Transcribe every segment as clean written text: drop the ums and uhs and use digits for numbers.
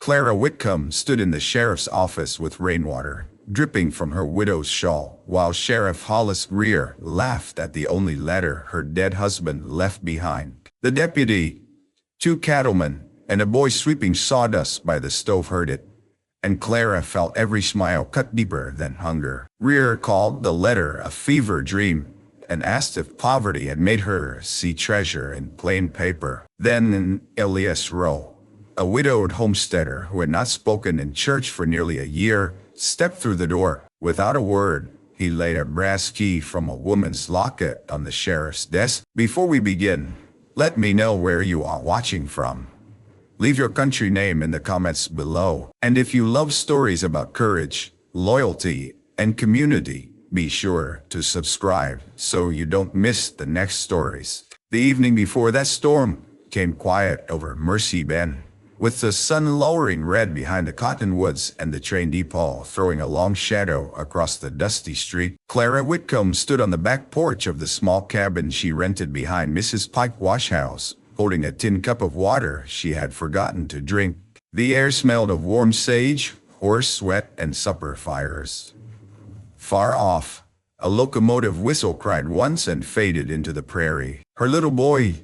Clara Whitcomb stood in the sheriff's office with rainwater dripping from her widow's shawl, while Sheriff Hollis Greer laughed at the only letter her dead husband left behind. The deputy, two cattlemen, and a boy sweeping sawdust by the stove heard it, and Clara felt every smile cut deeper than hunger. Greer called the letter a fever dream, and asked if poverty had made her see treasure in plain paper. Then Elias Rowe, a widowed homesteader who had not spoken in church for nearly a year, stepped through the door. Without a word, he laid a brass key from a woman's locket on the sheriff's desk. Before we begin, let me know where you are watching from. Leave your country name in the comments below. And if you love stories about courage, loyalty, and community, be sure to subscribe so you don't miss the next stories. The evening before that storm came quiet over Mercy Bend, with the sun lowering red behind the cottonwoods and the train depot throwing a long shadow across the dusty street. Clara Whitcomb stood on the back porch of the small cabin she rented behind Mrs. Pike's wash house, holding a tin cup of water she had forgotten to drink. The air smelled of warm sage, horse sweat, and supper fires. Far off, a locomotive whistle cried once and faded into the prairie. Her little boy,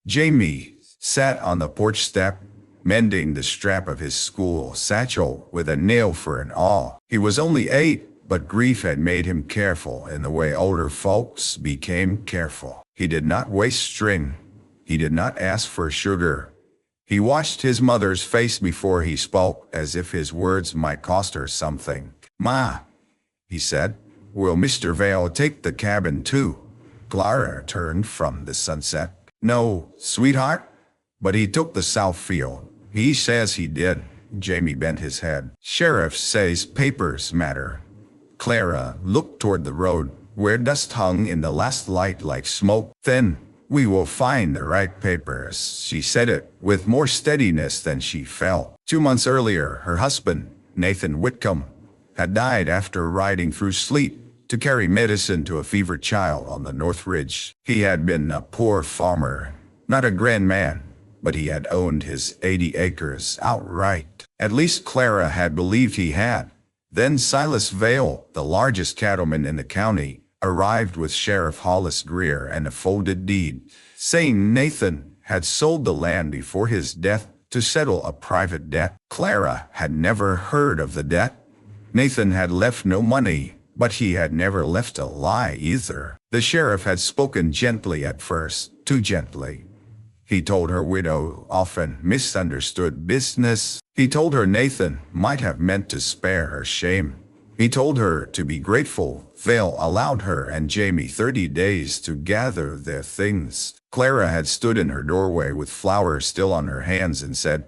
Jamie, sat on the porch step, mending the strap of his school satchel with a nail for an awl. He was only 8, but grief had made him careful in the way older folks became careful. He did not waste string. He did not ask for sugar. He watched his mother's face before he spoke, as if his words might cost her something. "Ma," he said, "will Mr. Vale take the cabin too?" Clara turned from the sunset. "No, sweetheart, but he took the south field. He says he did." Jamie bent his head. "Sheriff says papers matter." Clara looked toward the road, where dust hung in the last light like smoke. "Then we will find the right papers." She said it with more steadiness than she felt. 2 months earlier, her husband, Nathan Whitcomb, had died after riding through sleet to carry medicine to a fevered child on the North Ridge. He had been a poor farmer, not a grand man, but he had owned his 80 acres outright. At least Clara had believed he had. Then Silas Vale, the largest cattleman in the county, arrived with Sheriff Hollis Greer and a folded deed, saying Nathan had sold the land before his death to settle a private debt. Clara had never heard of the debt. Nathan had left no money, but he had never left a lie either. The sheriff had spoken gently at first, too gently. He told her widow often misunderstood business. He told her Nathan might have meant to spare her shame. He told her to be grateful Vale allowed her and Jamie 30 days to gather their things. Clara had stood in her doorway with flowers still on her hands and said,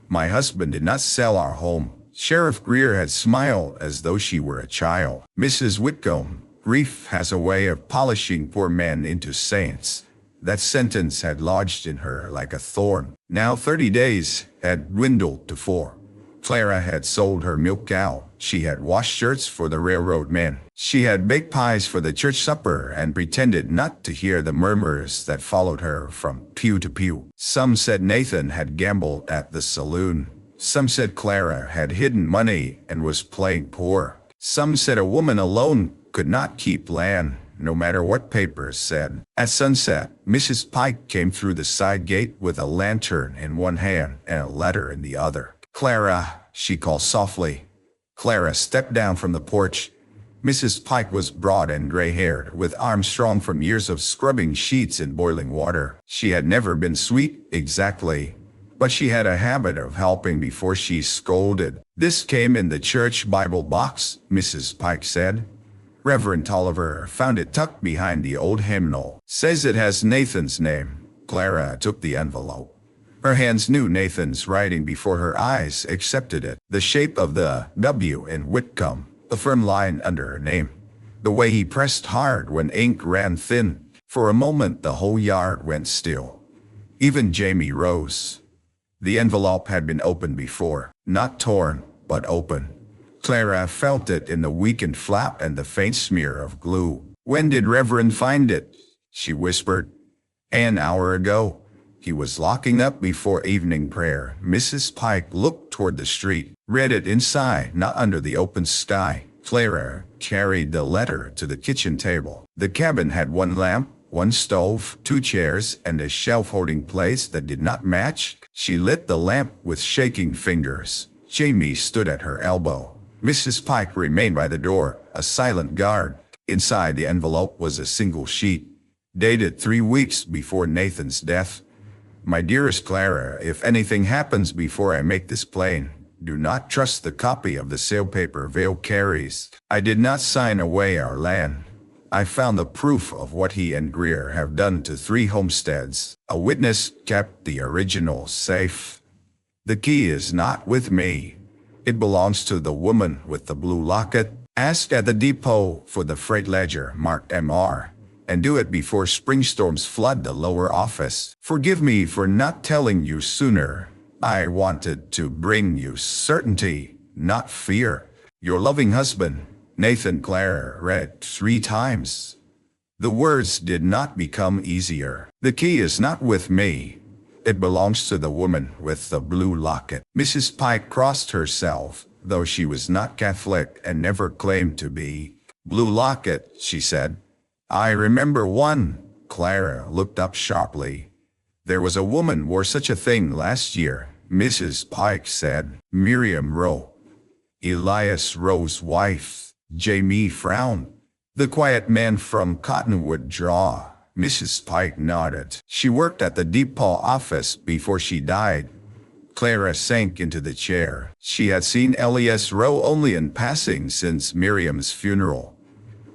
"My husband did not sell our home." Sheriff Greer had smiled as though she were a child. "Mrs. Whitcomb, grief has a way of polishing poor men into saints." That sentence had lodged in her like a thorn. Now 30 days had dwindled to 4. Clara had sold her milk cow. She had washed shirts for the railroad men. She had baked pies for the church supper and pretended not to hear the murmurs that followed her from pew to pew. Some said Nathan had gambled at the saloon. Some said Clara had hidden money and was playing poor. Some said a woman alone could not keep land, no matter what papers said. At sunset, Mrs. Pike came through the side gate with a lantern in one hand and a letter in the other. "Clara," she called softly. Clara stepped down from the porch. Mrs. Pike was broad and gray-haired, with arms strong from years of scrubbing sheets in boiling water. She had never been sweet, exactly, but she had a habit of helping before she scolded. "This came in the church Bible box," Mrs. Pike said. "Reverend Tolliver found it tucked behind the old hymnal. Says it has Nathan's name." Clara took the envelope. Her hands knew Nathan's writing before her eyes accepted it. The shape of the W in Whitcomb, a firm line under her name. The way he pressed hard when ink ran thin. For a moment the whole yard went still. Even Jamie rose. The envelope had been opened before. Not torn, but open. Clara felt it in the weakened flap and the faint smear of glue. "When did Reverend find it?" she whispered. "An hour ago. He was locking up before evening prayer. Mrs. Pike looked toward the street, read it inside, not under the open sky. Clara carried the letter to the kitchen table. The cabin had one lamp, one stove, two chairs, and a shelf holding plates that did not match. She lit the lamp with shaking fingers. Jamie stood at her elbow. Mrs. Pike remained by the door, a silent guard. Inside the envelope was a single sheet, dated 3 weeks before Nathan's death. My dearest Clara, if anything happens before I make this plain, do not trust the copy of the sale paper Vale carries. I did not sign away our land. I found the proof of what he and Greer have done to 3 homesteads. A witness kept the original safe. The key is not with me. It belongs to the woman with the blue locket. Ask at the depot for the freight ledger marked MR. And do it before spring storms flood the lower office. Forgive me for not telling you sooner. I wanted to bring you certainty, not fear. Your loving husband, Nathan. Clara read 3 times. The words did not become easier. The key is not with me. It belongs to the woman with the blue locket. Mrs. Pike crossed herself, though she was not Catholic and never claimed to be. Blue locket, she said. I remember one. Clara looked up sharply. There was a woman wore such a thing last year, Mrs. Pike said. Miriam Rowe. Elias Rowe's wife. Jamie frowned. The quiet man from Cottonwood Draw. Mrs. Pike nodded. She worked at the depot office before she died. Clara sank into the chair. She had seen Elias Rowe only in passing since Miriam's funeral.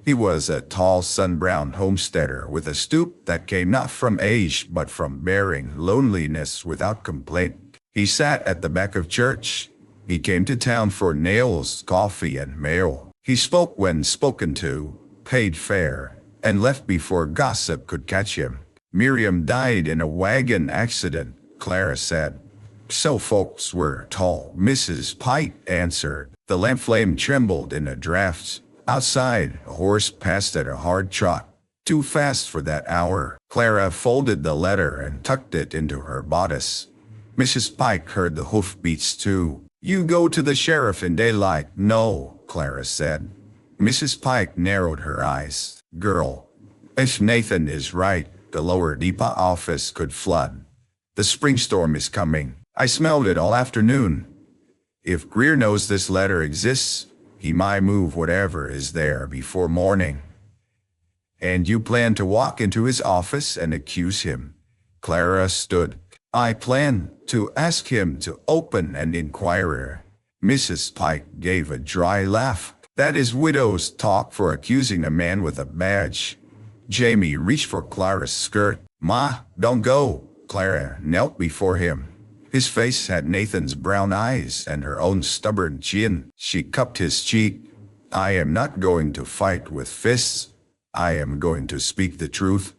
He was a tall, sun-browned homesteader with a stoop that came not from age but from bearing loneliness without complaint. He sat at the back of church. He came to town for nails, coffee, and mail. He spoke when spoken to, paid fare, and left before gossip could catch him. Miriam died in a wagon accident, Clara said. So folks were told, Mrs. Pike answered. The lamp flame trembled in a draft. Outside, a horse passed at a hard trot. Too fast for that hour. Clara folded the letter and tucked it into her bodice. Mrs. Pike heard the hoofbeats too. You go to the sheriff in daylight. No, Clara said. Mrs. Pike narrowed her eyes. Girl, if Nathan is right, the lower depot office could flood. The spring storm is coming. I smelled it all afternoon. If Greer knows this letter exists, he might move whatever is there before morning. And you plan to walk into his office and accuse him? Clara stood. I plan to ask him to open an inquiry. Mrs. Pike gave a dry laugh. That is widow's talk for accusing a man with a badge. Jamie reached for Clara's skirt. Ma, don't go. Clara knelt before him. His face had Nathan's brown eyes and her own stubborn chin. She cupped his cheek. I am not going to fight with fists. I am going to speak the truth.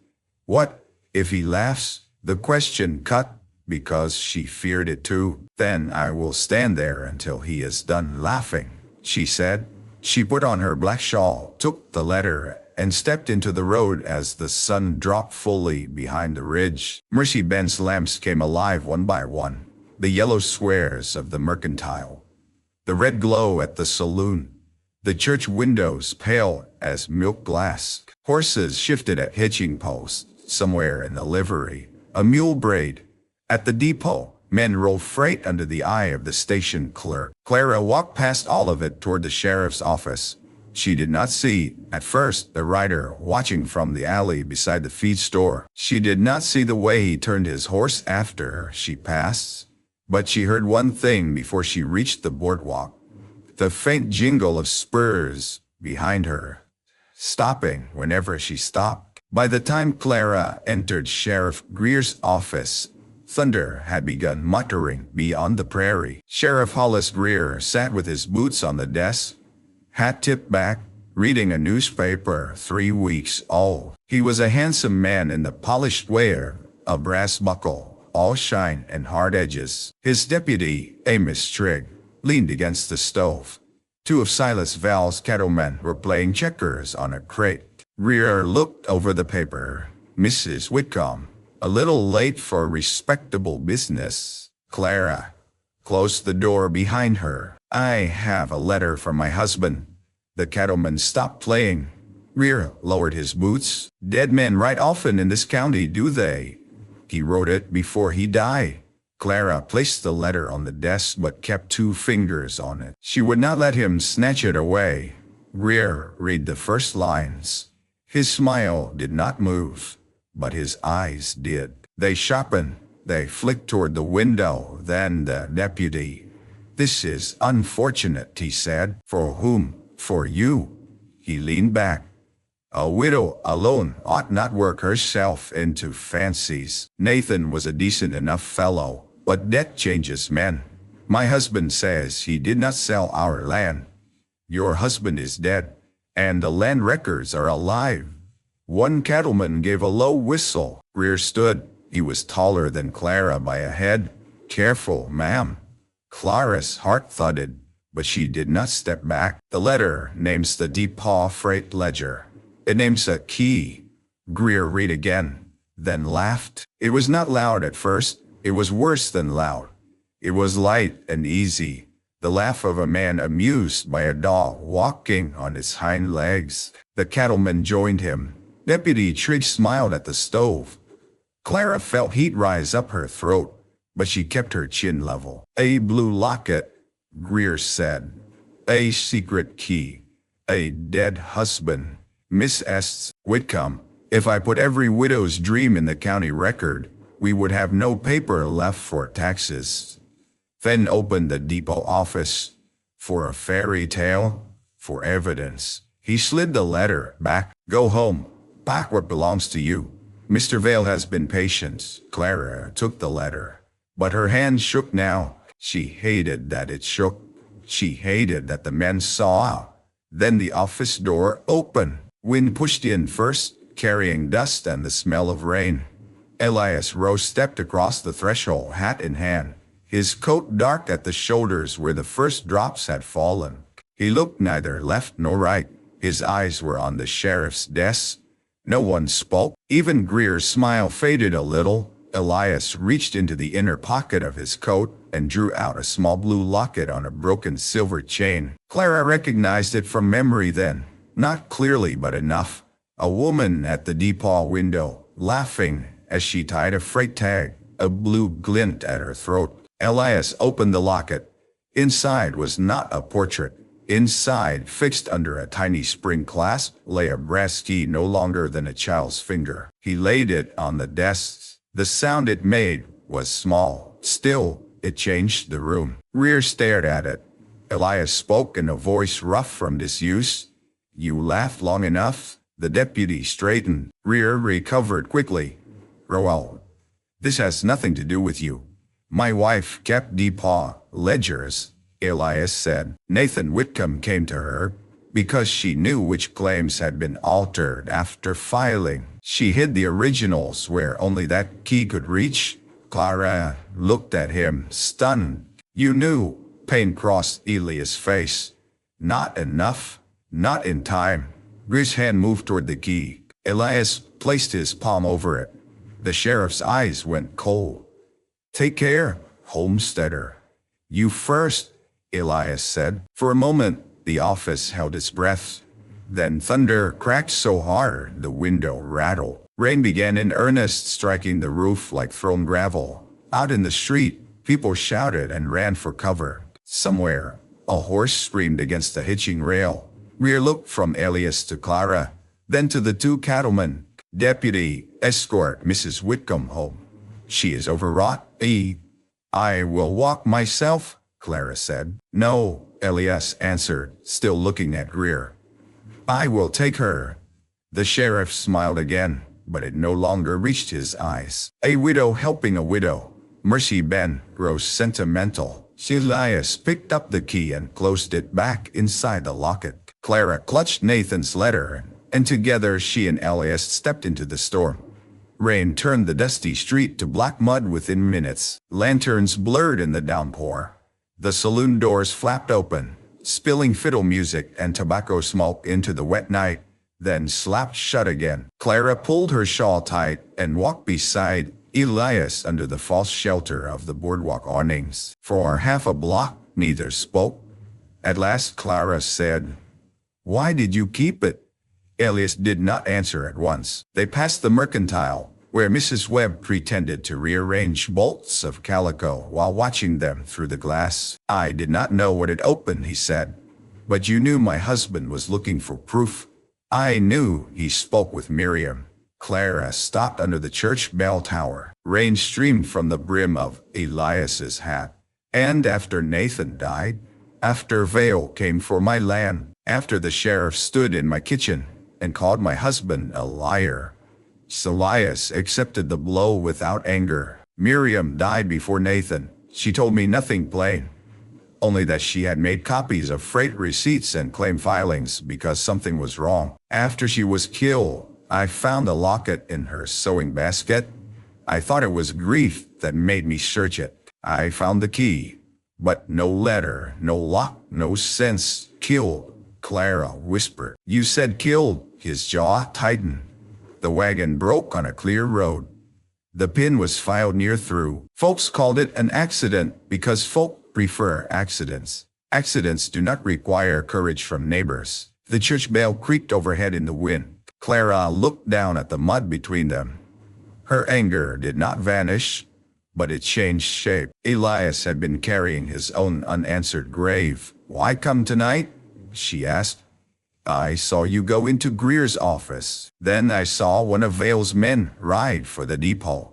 What if he laughs? The question cut, because she feared it too. Then I will stand there until he is done laughing, she said. She put on her black shawl, took the letter, and stepped into the road as the sun dropped fully behind the ridge. Mercy Ben's lamps came alive one by one. The yellow squares of the mercantile. The red glow at the saloon. The church windows pale as milk glass. Horses shifted at hitching posts. Somewhere in the livery, a mule brayed. At the depot, men rolled freight under the eye of the station clerk. Clara walked past all of it toward the sheriff's office. She did not see, at first, the rider watching from the alley beside the feed store. She did not see the way he turned his horse after her she passed. But she heard one thing before she reached the boardwalk. The faint jingle of spurs behind her, stopping whenever she stopped. By the time Clara entered Sheriff Greer's office, thunder had begun muttering beyond the prairie. Sheriff Hollis Greer sat with his boots on the desk, hat tipped back, reading a newspaper 3 weeks old. He was a handsome man in the polished wear, a brass buckle, all shine and hard edges. His deputy, Amos Trigg, leaned against the stove. 2 of Silas Val's cattlemen were playing checkers on a crate. Greer looked over the paper. Mrs. Whitcomb, A little late for respectable business. Clara closed the door behind her. I have a letter from my husband. The cattleman stopped playing. Greer lowered his boots. Dead men write often in this county, do they? He wrote it before he died. Clara placed the letter on the desk but kept 2 fingers on it. She would not let him snatch it away. Greer read the first lines. His smile did not move, but his eyes did. They sharpened. They flicked toward the window. Then the deputy. This is unfortunate, he said. For whom? For you. He leaned back. A widow alone ought not work herself into fancies. Nathan was a decent enough fellow, but debt changes men. My husband says he did not sell our land. Your husband is dead, and the land records are alive. One cattleman gave a low whistle. Greer stood. He was taller than Clara by a head. Careful, ma'am. Clara's heart thudded, but she did not step back. The letter names the Depaw freight ledger. It names a key. Greer read again, then laughed. It was not loud at first. It was worse than loud. It was light and easy, the laugh of a man amused by a dog walking on its hind legs. The cattleman joined him. Deputy Trigg smiled at the stove. Clara felt heat rise up her throat, but she kept her chin level. A blue locket, Greer said. A secret key. A dead husband. Miss S. Whitcomb, if I put every widow's dream in the county record, we would have no paper left for taxes. Then opened the depot office. For a fairy tale? For evidence. He slid the letter back. Go home. Pack what belongs to you. Mr. Vale has been patient. Clara took the letter, but her hand shook now. She hated that it shook. She hated that the men saw. Then the office door opened. Wind pushed in first, carrying dust and the smell of rain. Elias Rose stepped across the threshold, hat in hand, his coat dark at the shoulders where the first drops had fallen. He looked neither left nor right. His eyes were on the sheriff's desk. No one spoke. Even Greer's smile faded a little. Elias reached into the inner pocket of his coat and drew out a small blue locket on a broken silver chain. Clara recognized it from memory then. Not clearly, but enough. A woman at the depot window, laughing as she tied a freight tag, a blue glint at her throat. Elias opened the locket. Inside was not a portrait. Inside, fixed under a tiny spring clasp, lay a brass key no longer than a child's finger. He laid it on the desk. The sound it made was small. Still, it changed the room. Greer stared at it. Elias spoke in a voice rough from disuse. You laughed long enough. The deputy straightened. Greer recovered quickly. Roel, this has nothing to do with you. My wife kept Depaw ledgers, Elias said. Nathan Whitcomb came to her because she knew which claims had been altered after filing. She hid the originals where only that key could reach. Clara looked at him, stunned. You knew. Pain crossed Elias' face. Not enough. Not in time. Greer's hand moved toward the key. Elias placed his palm over it. The sheriff's eyes went cold. Take care, Homesteader. You first, Elias said. For a moment, the office held its breath. Then thunder cracked so hard the window rattled. Rain began in earnest, striking the roof like thrown gravel. Out in the street, people shouted and ran for cover. Somewhere, a horse screamed against the hitching rail. Greer looked from Elias to Clara, then to the 2 cattlemen. Deputy, escort Mrs. Whitcomb home. She is overwrought. I will walk myself, Clara said. No, Elias answered, still looking at Greer. I will take her. The sheriff smiled again, but it no longer reached his eyes. A widow helping a widow. Mercy Ben grows sentimental. Elias picked up the key and closed it back inside the locket. Clara clutched Nathan's letter, and together she and Elias stepped into the store. Rain turned the dusty street to black mud within minutes. Lanterns blurred in the downpour. The saloon doors flapped open, spilling fiddle music and tobacco smoke into the wet night. then slapped shut again. Clara pulled her shawl tight and walked beside Elias under the false shelter of the boardwalk awnings. For half a block, neither spoke. At last Clara said, "Why did you keep it?" Elias did not answer at once. They passed the mercantile, where Mrs. Webb pretended to rearrange bolts of calico while watching them through the glass. "I did not know what had opened," he said. "But you knew my husband was looking for proof." "I knew," he spoke with Miriam. Clara stopped under the church bell tower. Rain streamed from the brim of Elias's hat. "And after Nathan died, after Vale came for my land, after the sheriff stood in my kitchen and called my husband a liar." Elias accepted the blow without anger. "Miriam died before Nathan. She told me nothing plain, only that she had made copies of freight receipts and claim filings because something was wrong. After she was killed, I found a locket in her sewing basket. I thought it was grief that made me search it. I found the key, but no letter, no lock, no sense. Killed," Clara whispered. "You said killed." His jaw tightened. The wagon broke on a clear road. The pin was filed near through. Folks called it an accident because folk prefer accidents. Accidents do not require courage from neighbors. The church bell creaked overhead in the wind. Clara looked down at the mud between them. Her anger did not vanish, but it changed shape. Elias had been carrying his own unanswered grave. "Why come tonight?" she asked. "I saw you go into Greer's office. Then I saw one of Vale's men ride for the depot.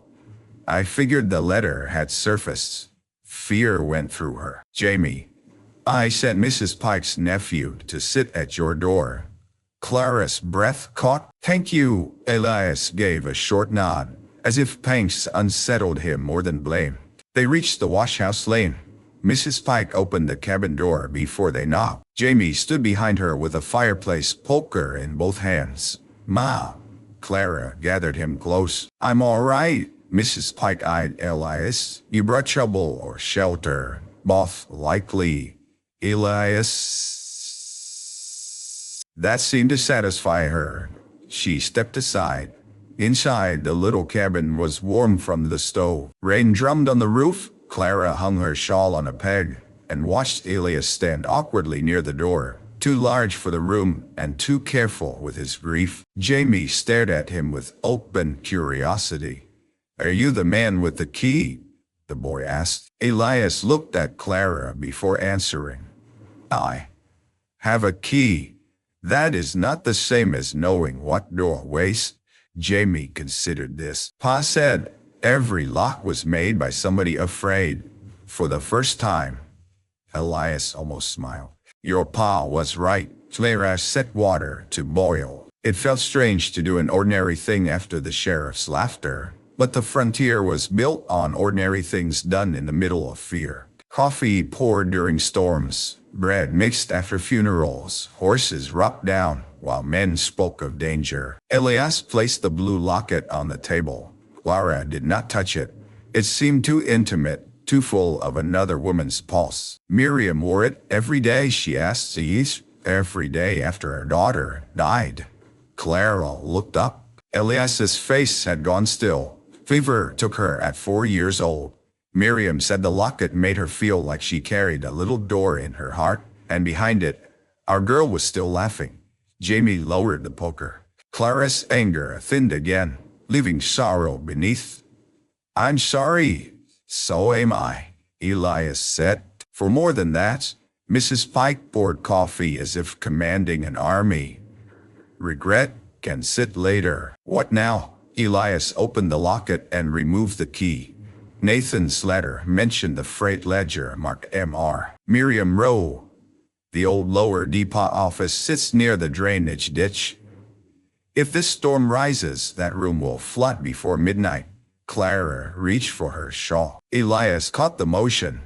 I figured the letter had surfaced." Fear went through her. "Jamie, I sent Mrs. Pike's nephew to sit at your door." Clara's breath caught. "Thank you." Elias gave a short nod, as if pangs unsettled him more than blame. They reached the washhouse lane. Mrs. Pike opened the cabin door before they knocked. Jamie stood behind her with a fireplace poker in both hands. "Ma." Clara gathered him close. "I'm all right." Mrs. Pike eyed Elias. "You brought trouble or shelter?" "Both, likely." Elias. That seemed to satisfy her. She stepped aside. Inside, the little cabin was warm from the stove. Rain drummed on the roof. Clara hung her shawl on a peg and watched Elias stand awkwardly near the door, too large for the room and too careful with his grief. Jamie stared at him with open curiosity. "Are you the man with the key?" the boy asked. Elias looked at Clara before answering. "I have a key. That is not the same as knowing what doorways." Jamie considered this. "Pa said every lock was made by somebody afraid." For the first time, Elias almost smiled. "Your pa was right." Clara set water to boil. It felt strange to do an ordinary thing after the sheriff's laughter, but the frontier was built on ordinary things done in the middle of fear. Coffee poured during storms, bread mixed after funerals, horses rubbed down while men spoke of danger. Elias placed the blue locket on the table. Clara did not touch it. It seemed too intimate, too full of another woman's pulse. "Miriam wore it every day," she asked. "Yes, every day after her daughter died." Clara looked up. Elias's face had gone still. Fever took her at 4 years old. Miriam said the locket made her feel like she carried a little door in her heart, and behind it, our girl was still laughing. Jamie lowered the poker. Clara's anger thinned again, leaving sorrow beneath. "I'm sorry." "So am I," Elias said. For more than that, Mrs. Pike poured coffee as if commanding an army. "Regret can sit later." "What now?" Elias opened the locket and removed the key. Nathan's letter mentioned the freight ledger marked MR. "Miriam Row. The old lower depot office sits near the drainage ditch. If this storm rises, that room will flood before midnight." Clara reached for her shawl. Elias caught the motion.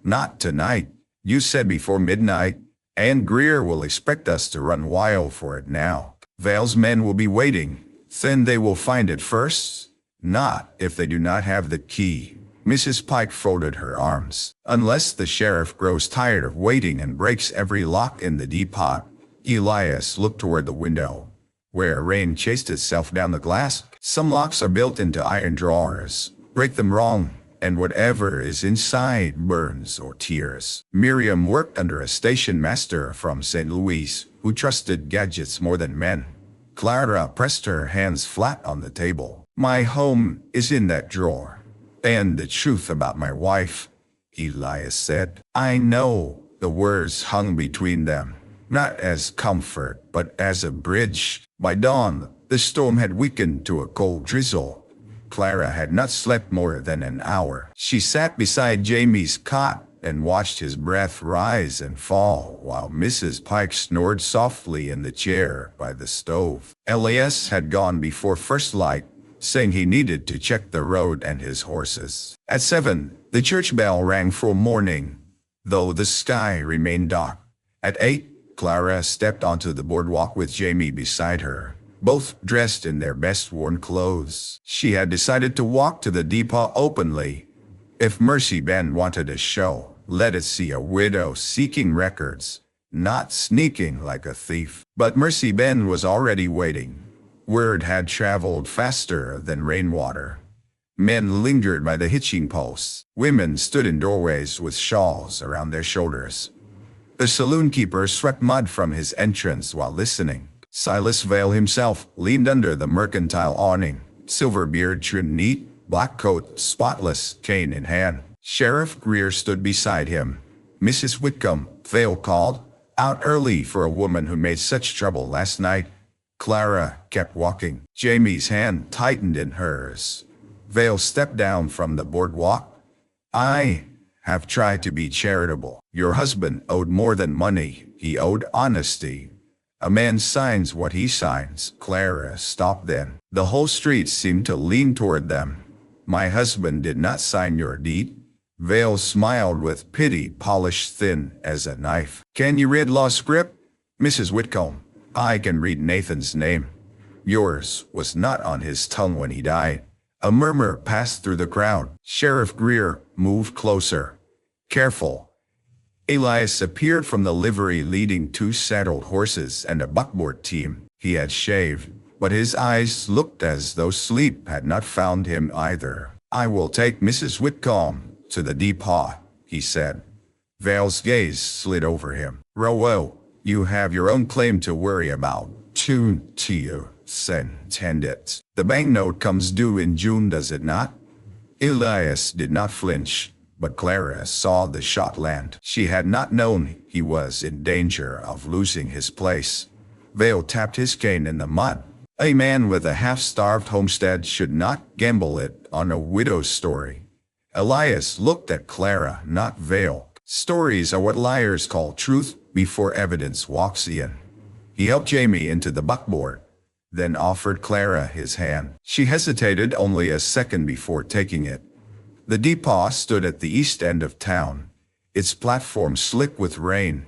"Not tonight. You said before midnight, and Greer will expect us to run wild for it now. Vale's men will be waiting. Then they will find it first. Not if they do not have the key." Mrs. Pike folded her arms. "Unless the sheriff grows tired of waiting and breaks every lock in the depot." Elias looked toward the window. where rain chased itself down the glass. Some locks are built into iron drawers. Break them wrong, and whatever is inside burns or tears. Miriam worked under a station master from St. Louis who trusted gadgets more than men. Clara pressed her hands flat on the table. My home is in that drawer. And the truth about my wife, Elias said. I know. The words hung between them, not as comfort, but as a bridge. By dawn, the storm had weakened to a cold drizzle. Clara had not slept more than an hour. She sat beside Jamie's cot and watched his breath rise and fall while Mrs. Pike snored softly in the chair by the stove. Elias had gone before first light, saying he needed to check the road and his horses. At 7, the church bell rang for morning, though the sky remained dark. At 8, Clara stepped onto the boardwalk with Jamie beside her, both dressed in their best-worn clothes. She had decided to walk to the depot openly. If Mercy Ben wanted a show, let it see a widow seeking records, not sneaking like a thief. But Mercy Ben was already waiting. Word had traveled faster than rainwater. Men lingered by the hitching posts. Women stood in doorways with shawls around their shoulders. The saloon keeper swept mud from his entrance while listening. Silas Vale himself leaned under the mercantile awning, silver beard trimmed neat, black coat spotless, cane in hand. Sheriff Greer stood beside him. Mrs. Whitcomb, Vale called, out early for a woman who made such trouble last night. Clara kept walking. Jamie's hand tightened in hers. Vale stepped down from the boardwalk. I have tried to be charitable. Your husband owed more than money. He owed honesty. A man signs what he signs. Clara stopped then. The whole street seemed to lean toward them. My husband did not sign your deed. Vale smiled with pity, polished thin as a knife. Can you read law script? Mrs. Whitcomb. I can read Nathan's name. Yours was not on his tongue when he died. A murmur passed through the crowd. Sheriff Greer moved closer. Careful. Elias appeared from the livery leading 2 saddled horses and a buckboard team. He had shaved, but his eyes looked as though sleep had not found him either. I will take Mrs. Whitcomb to the depot, he said. Vale's gaze slid over him. Rowo, you have your own claim to worry about. Tune to you, send it. The banknote comes due in June, does it not? Elias did not flinch, but Clara saw the shot land. She had not known he was in danger of losing his place. Vale tapped his cane in the mud. A man with a half-starved homestead should not gamble it on a widow's story. Elias looked at Clara, not Vale. Stories are what liars call truth before evidence walks in. He helped Jamie into the buckboard, then offered Clara his hand. She hesitated only a second before taking it. The depot stood at the east end of town, its platform slick with rain,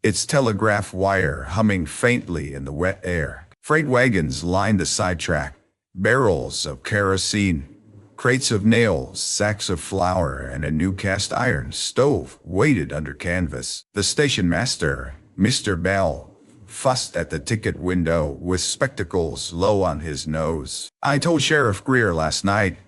its telegraph wire humming faintly in the wet air. Freight wagons lined the sidetrack, barrels of kerosene, crates of nails, sacks of flour, and a new cast-iron stove waited under canvas. The station master, Mr. Bell, fussed at the ticket window with spectacles low on his nose. I told Sheriff Greer last night,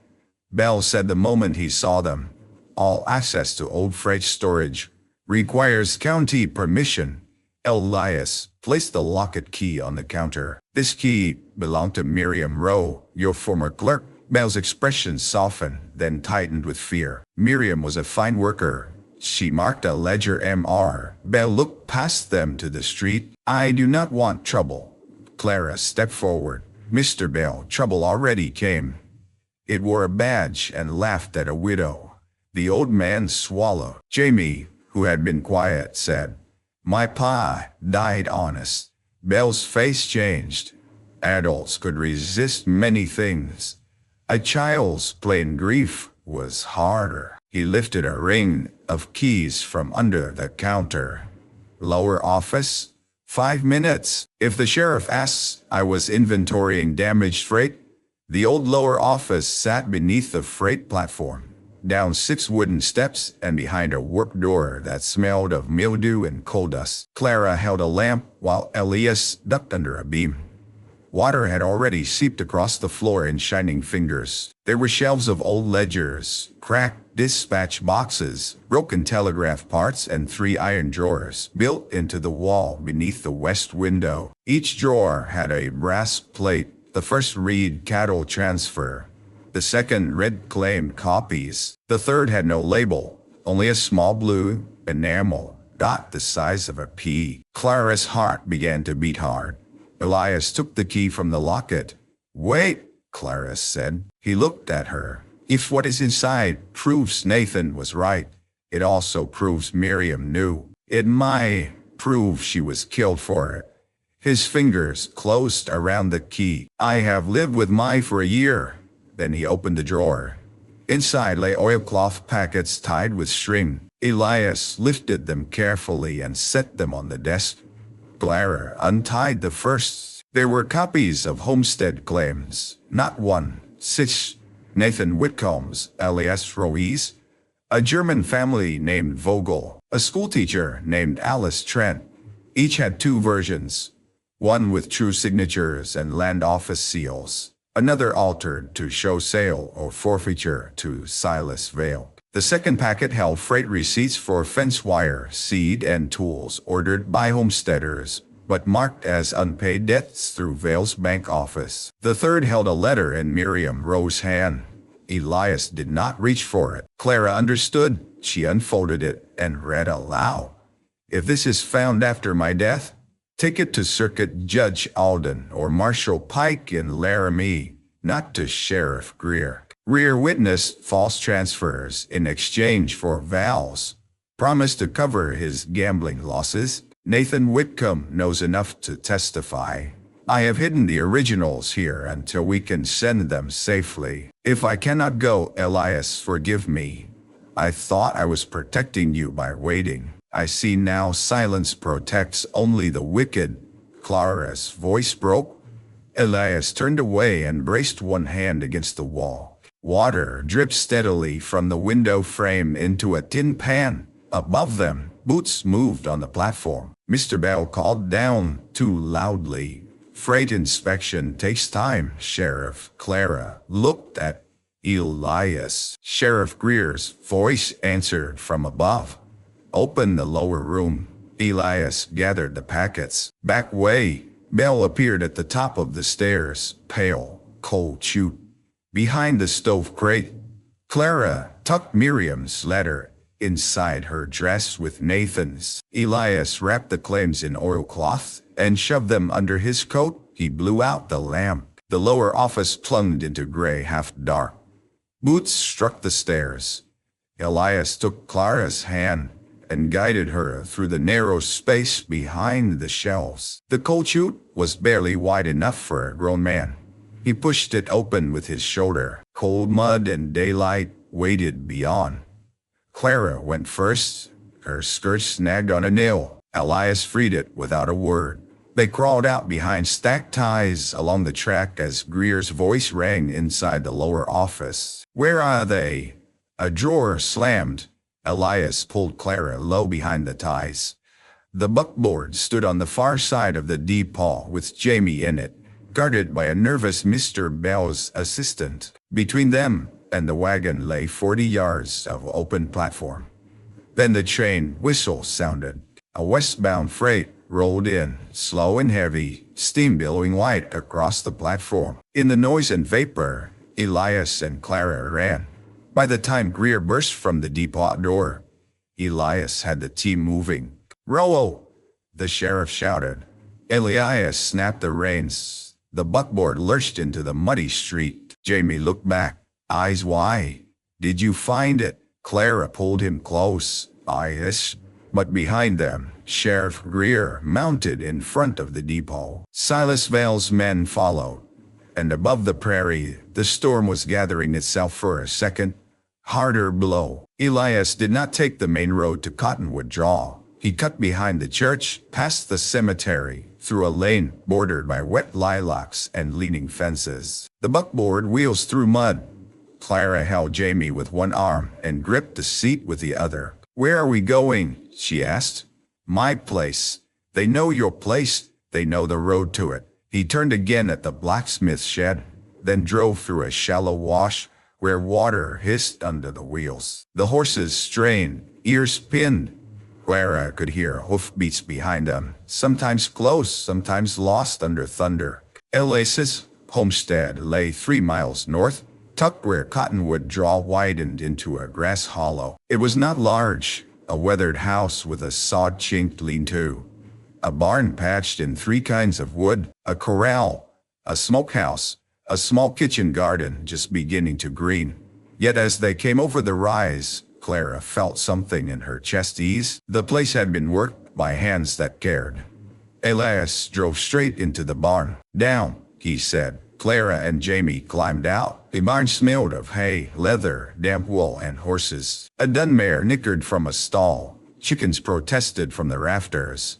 Bell said the moment he saw them. All access to old freight storage requires county permission. Elias placed the Locket key on the counter. This key belonged to Miriam Rowe, your former clerk. Bell's expression softened, then tightened with fear. Miriam was a fine worker. She marked a ledger Mr. Bell looked past them to the street. I do not want trouble. Clara stepped forward. Mr. Bell, trouble already came. It wore a badge and laughed at a widow. The old man swallowed. Jamie, who had been quiet, said, My pa died honest. Bell's face changed. Adults could resist many things. A child's plain grief was harder. He lifted a ring of keys from under the counter. Lower office? 5 minutes. If the sheriff asks, I was inventorying damaged freight. The old lower office sat beneath the freight platform, down 6 wooden steps and behind a warped door that smelled of mildew and coal dust. Clara held a lamp while Elias ducked under a beam. Water had already seeped across the floor in shining fingers. There were shelves of old ledgers, cracked dispatch boxes, broken telegraph parts, and 3 iron drawers built into the wall beneath the west window. Each drawer had a brass plate. The first read cattle transfer. The second read claim copies. The third had no label, only a small blue enamel dot the size of a pea. Clara's heart began to beat hard. Elias took the key from the locket. "Wait," Clara said. He looked at her. "If what is inside proves Nathan was right, it also proves Miriam knew. It might prove she was killed for it." His fingers closed around the key. "I have lived with Mai for a year." Then he opened the drawer. Inside lay oilcloth packets tied with string. Elias lifted them carefully and set them on the desk. Clara untied the first. There were copies of homestead claims. Not 1, 6. Nathan Whitcomb's, alias Ruiz, a German family named Vogel, a schoolteacher named Alice Trent. Each had 2 versions, one with true signatures and land office seals, another altered to show sale or forfeiture to Silas Vale. The second packet held freight receipts for fence wire, seed, and tools ordered by homesteaders, but marked as unpaid debts through Vale's bank office. The third held a letter in Miriam Rowe's hand. Elias did not reach for it. Clara understood. She unfolded it and read aloud. "If this is found after my death, take it to Circuit Judge Alden or Marshal Pike in Laramie, not to Sheriff Greer. Greer witnessed false transfers in exchange for vows, promised to cover his gambling losses. Nathan Whitcomb knows enough to testify. I have hidden the originals here until we can send them safely. If I cannot go, Elias, forgive me. I thought I was protecting you by waiting. I see now silence protects only the wicked." Clara's voice broke. Elias turned away and braced one hand against the wall. Water dripped steadily from the window frame into a tin pan. Above them, boots moved on the platform. Mr. Bell called down too loudly. "Freight inspection takes time, Sheriff." Clara looked at Elias. Sheriff Greer's voice answered from above. "Open the lower room." Elias gathered the packets. "Back way." Bell appeared at the top of the stairs, pale, cold-chewed. Behind the stove crate, Clara tucked Miriam's letter inside her dress with Nathan's. Elias wrapped the claims in oilcloth and shoved them under his coat. He blew out the lamp. The lower office plunged into gray half-dark. Boots struck the stairs. Elias took Clara's hand and guided her through the narrow space behind the shelves. The coal chute was barely wide enough for a grown man. He pushed it open with his shoulder. Cold mud and daylight waited beyond. Clara went first. Her skirt snagged on a nail. Elias freed it without a word. They crawled out behind stacked ties along the track as Greer's voice rang inside the lower office. "Where are they?" A drawer slammed. Elias pulled Clara low behind the ties. The buckboard stood on the far side of the depot with Jamie in it, guarded by a nervous Mr. Bell's assistant. Between them and the wagon lay 40 yards of open platform. Then the train whistle sounded. A westbound freight rolled in, slow and heavy, steam billowing white across the platform. In the noise and vapor, Elias and Clara ran. By the time Greer burst from the depot door, Elias had the team moving. "Row!" the sheriff shouted. Elias snapped the reins. The buckboard lurched into the muddy street. Jamie looked back, eyes wide. "Did you find it?" Clara pulled him close. "Yes." But behind them, Sheriff Greer mounted in front of the depot. Silas Vale's men followed. And above the prairie, the storm was gathering itself for a second, harder blow. Elias did not take the main road to Cottonwood Draw. He cut behind the church, past the cemetery, through a lane bordered by wet lilacs and leaning fences. The buckboard wheels through mud. Clara held Jamie with one arm and gripped the seat with the other. "Where are we going?" she asked. "My place." "They know your place. They know the road to it. He turned again at the blacksmith shed, then drove through a shallow wash where water hissed under the wheels. The horses strained, ears pinned. Clara could hear hoofbeats behind them, sometimes close, sometimes lost under thunder. Elias's homestead lay 3 miles north, tucked where cottonwood draw widened into a grass hollow. It was not large, a weathered house with a sod-chinked lean-to, a barn patched in 3 kinds of wood, a corral, a smokehouse, a small kitchen garden just beginning to green. Yet as they came over the rise, Clara felt something in her chest ease. The place had been worked by hands that cared. Elias drove straight into the barn. "Down," he said. Clara and Jamie climbed out. The barn smelled of hay, leather, damp wool, and horses. A dun mare nickered from a stall. Chickens protested from the rafters.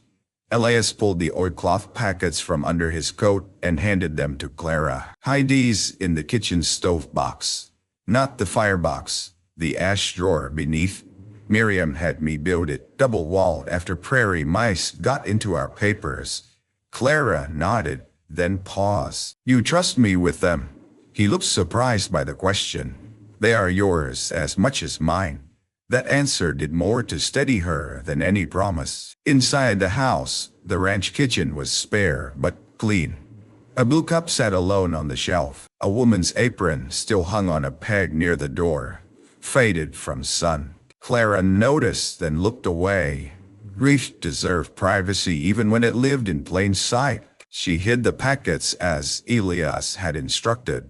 Elias pulled the oilcloth packets from under his coat and handed them to Clara. "Hide these in the kitchen stove box. Not the firebox, the ash drawer beneath. Miriam had me build it, double-walled after prairie mice got into our papers." Clara nodded, then paused. "You trust me with them?" He looked surprised by the question. "They are yours as much as mine." That answer did more to steady her than any promise. Inside the house, the ranch kitchen was spare but clean. A blue cup sat alone on the shelf. A woman's apron still hung on a peg near the door, faded from sun. Clara noticed, then looked away. Grief deserved privacy even when it lived in plain sight. She hid the packets as Elias had instructed.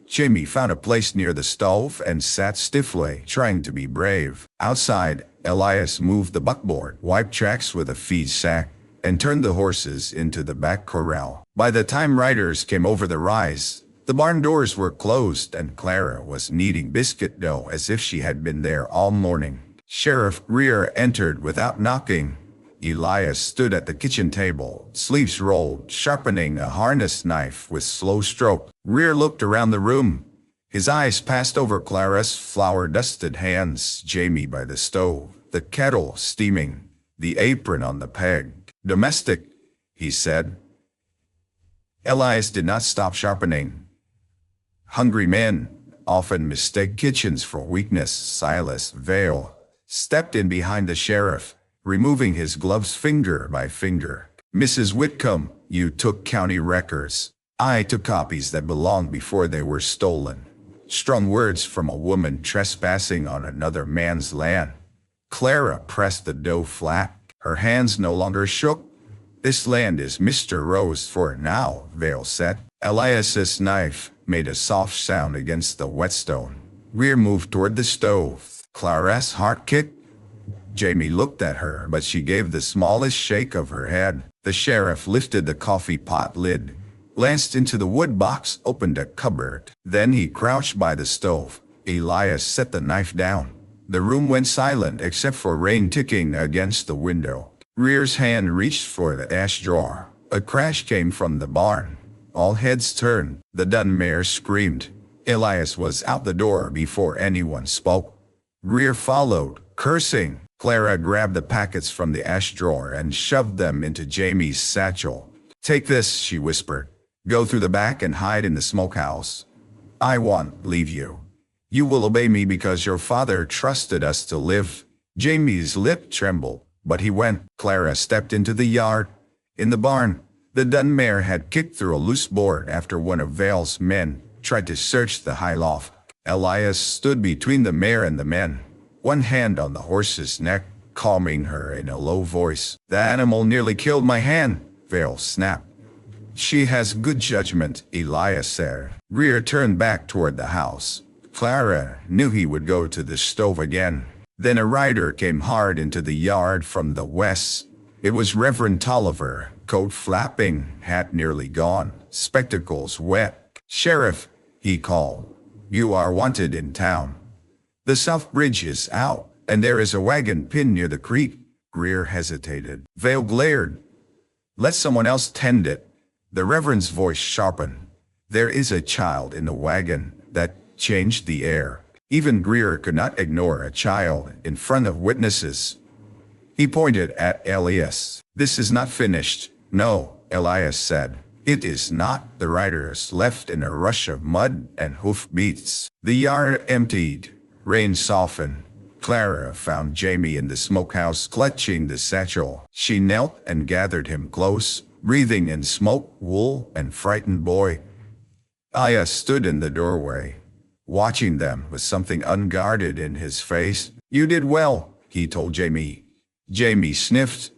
Jamie found a place near the stove and sat stiffly, trying to be brave. Outside, Elias moved the buckboard, wiped tracks with a feed sack, and turned the horses into the back corral. By the time riders came over the rise, the barn doors were closed and Clara was kneading biscuit dough as if she had been there all morning. Sheriff Greer entered without knocking. Elias stood at the kitchen table, sleeves rolled, sharpening a harness knife with slow stroke. Greer looked around the room. His eyes passed over Clara's flour-dusted hands, Jamie by the stove, the kettle steaming, the apron on the peg. "Domestic," he said. Elias did not stop sharpening. Hungry men often mistake kitchens for weakness. Silas Vale stepped in behind the sheriff, removing his gloves finger by finger. "Mrs. Whitcomb, you took county records. I took copies that belonged before they were stolen." Strong words from a woman trespassing on another man's land. Clara pressed the dough flat. Her hands no longer shook. "This land is Mr. Rose for now," Vale said. Elias's knife made a soft sound against the whetstone. Greer moved toward the stove. Clara's heart kicked. Jamie looked at her, but she gave the smallest shake of her head. The sheriff lifted the coffee pot lid, glanced into the wood box, opened a cupboard. Then he crouched by the stove. Elias set the knife down. The room went silent except for rain ticking against the window. Greer's hand reached for the ash drawer. A crash came from the barn. All heads turned. The dun mare screamed. Elias was out the door before anyone spoke. Greer followed, cursing. Clara grabbed the packets from the ash drawer and shoved them into Jamie's satchel. "Take this," she whispered. "Go through the back and hide in the smokehouse. I won't leave you. You will obey me because your father trusted us to live." Jamie's lip trembled, but he went. Clara stepped into the yard. In the barn, the dun mare had kicked through a loose board after one of Vale's men tried to search the high loft. Elias stood between the mare and the men, one hand on the horse's neck, calming her in a low voice. "The animal nearly killed my hand," Vale snapped. "She has good judgment," Elias said. Greer turned back toward the house. Clara knew he would go to the stove again. Then a rider came hard into the yard from the west. It was Reverend Tolliver, coat flapping, hat nearly gone, spectacles wet. "Sheriff," he called, "you are wanted in town. The south bridge is out, and there is a wagon pinned near the creek." Greer hesitated. Vale glared. "Let someone else tend it." The Reverend's voice sharpened. "There is a child in the wagon." That changed the air. Even Greer could not ignore a child in front of witnesses. He pointed at Elias. "This is not finished." "No," Elias said. It is not. The riders left in a rush of mud and hoofbeats. The yard emptied. Rain softened. Clara found Jamie in the smokehouse clutching the satchel. She knelt and gathered him close, breathing in smoke, wool, and frightened boy. Aya stood in the doorway, watching them with something unguarded in his face. "You did well," he told Jamie. Jamie sniffed.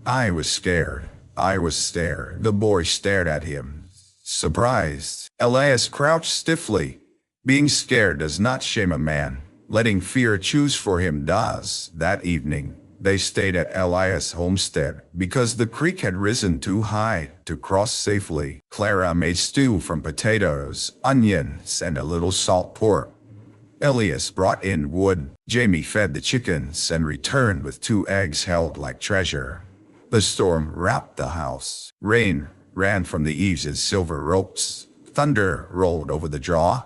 "I was scared. I was scared." The boy stared at him, surprised. Elias crouched stiffly. Being scared does not shame a man. Letting fear choose for him does. That evening, they stayed at Elias' homestead because the creek had risen too high to cross safely. Clara made stew from potatoes, onions, and a little salt pork. Elias brought in wood. Jamie fed the chickens and returned with 2 eggs held like treasure. The storm wrapped the house. Rain ran from the eaves in silver ropes. Thunder rolled over the draw.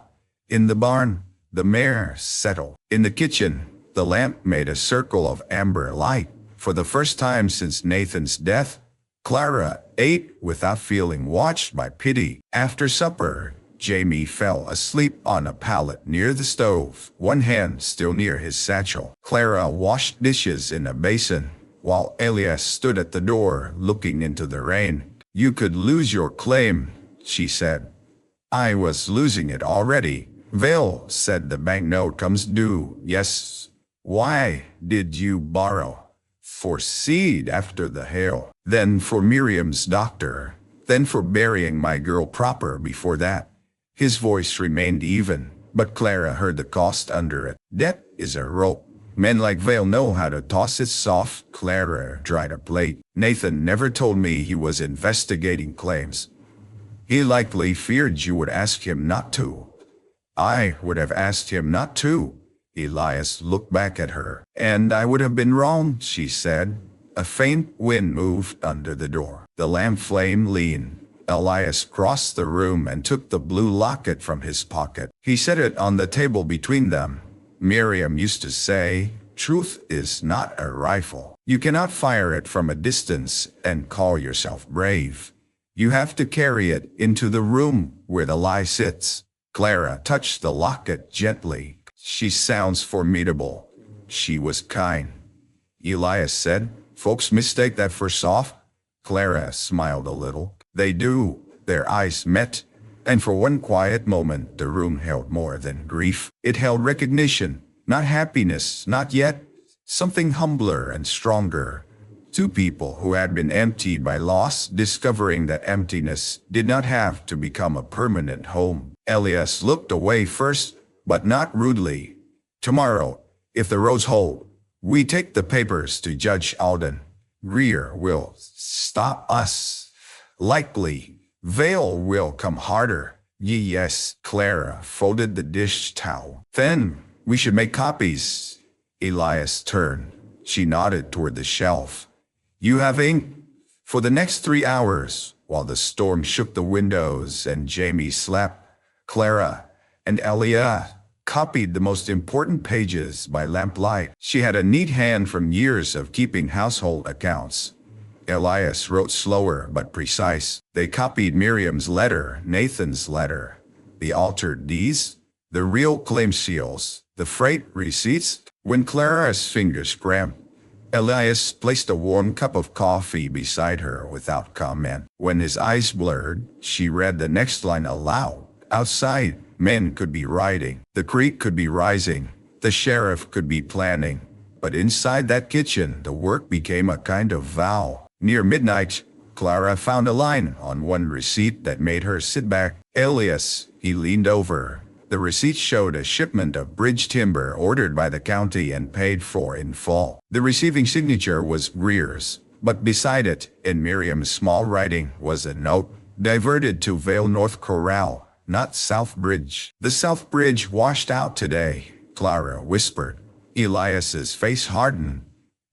In the barn, the mare settled. In the kitchen, the lamp made a circle of amber light. For the first time since Nathan's death, Clara ate without feeling watched by pity. After supper, Jamie fell asleep on a pallet near the stove, one hand still near his satchel. Clara washed dishes in a basin, while Elias stood at the door looking into the rain. "You could lose your claim," she said. "I was losing it already." "Vale said the banknote comes due." "Yes." "Why did you borrow?" "For seed after the hail. Then for Miriam's doctor. Then for burying my girl proper before that." His voice remained even, but Clara heard the cost under it. "Debt is a rope. Men like Vale know how to toss it soft." Clara dried a plate. "Nathan never told me he was investigating claims. He likely feared you would ask him not to." "I would have asked him not to." Elias looked back at her. "And I would have been wrong," she said. A faint wind moved under the door. The lamp flame leaned. Elias crossed the room and took the blue locket from his pocket. He set it on the table between them. "Miriam used to say, truth is not a rifle. You cannot fire it from a distance and call yourself brave. You have to carry it into the room where the lie sits." Clara touched the locket gently. "She sounds formidable." She was kind. Elias said, "Folks mistake that for soft." Clara smiled a little. "They do." Their eyes met, and for one quiet moment the room held more than grief. It held recognition, not happiness, not yet. Something humbler and stronger. 2 people who had been emptied by loss, discovering that emptiness did not have to become a permanent home. Elias looked away first, but not rudely. "Tomorrow, if the roads hold, we take the papers to Judge Alden. Greer will stop us. Likely, Vale will come harder." "Yes." Clara folded the dish towel. "Then, we should make copies." Elias turned. She nodded toward the shelf. "You have ink?" For the next 3 hours, while the storm shook the windows and Jamie slept, Clara and Elia copied the most important pages by lamplight. She had a neat hand from years of keeping household accounts. Elias wrote slower but precise. They copied Miriam's letter, Nathan's letter, the altered deeds, the real claim seals, the freight receipts. When Clara's fingers cramped, Elias placed a warm cup of coffee beside her without comment. When his eyes blurred, she read the next line aloud. Outside, men could be riding, the creek could be rising, the sheriff could be planning. But inside that kitchen, the work became a kind of vow. Near midnight, Clara found a line on one receipt that made her sit back. "Elias," he leaned over. The receipt showed a shipment of bridge timber ordered by the county and paid for in full. The receiving signature was Greer's, but beside it, in Miriam's small writing, was a note, "Diverted to Vale North Corral, not South Bridge." "The South Bridge washed out today," Clara whispered. Elias's face hardened.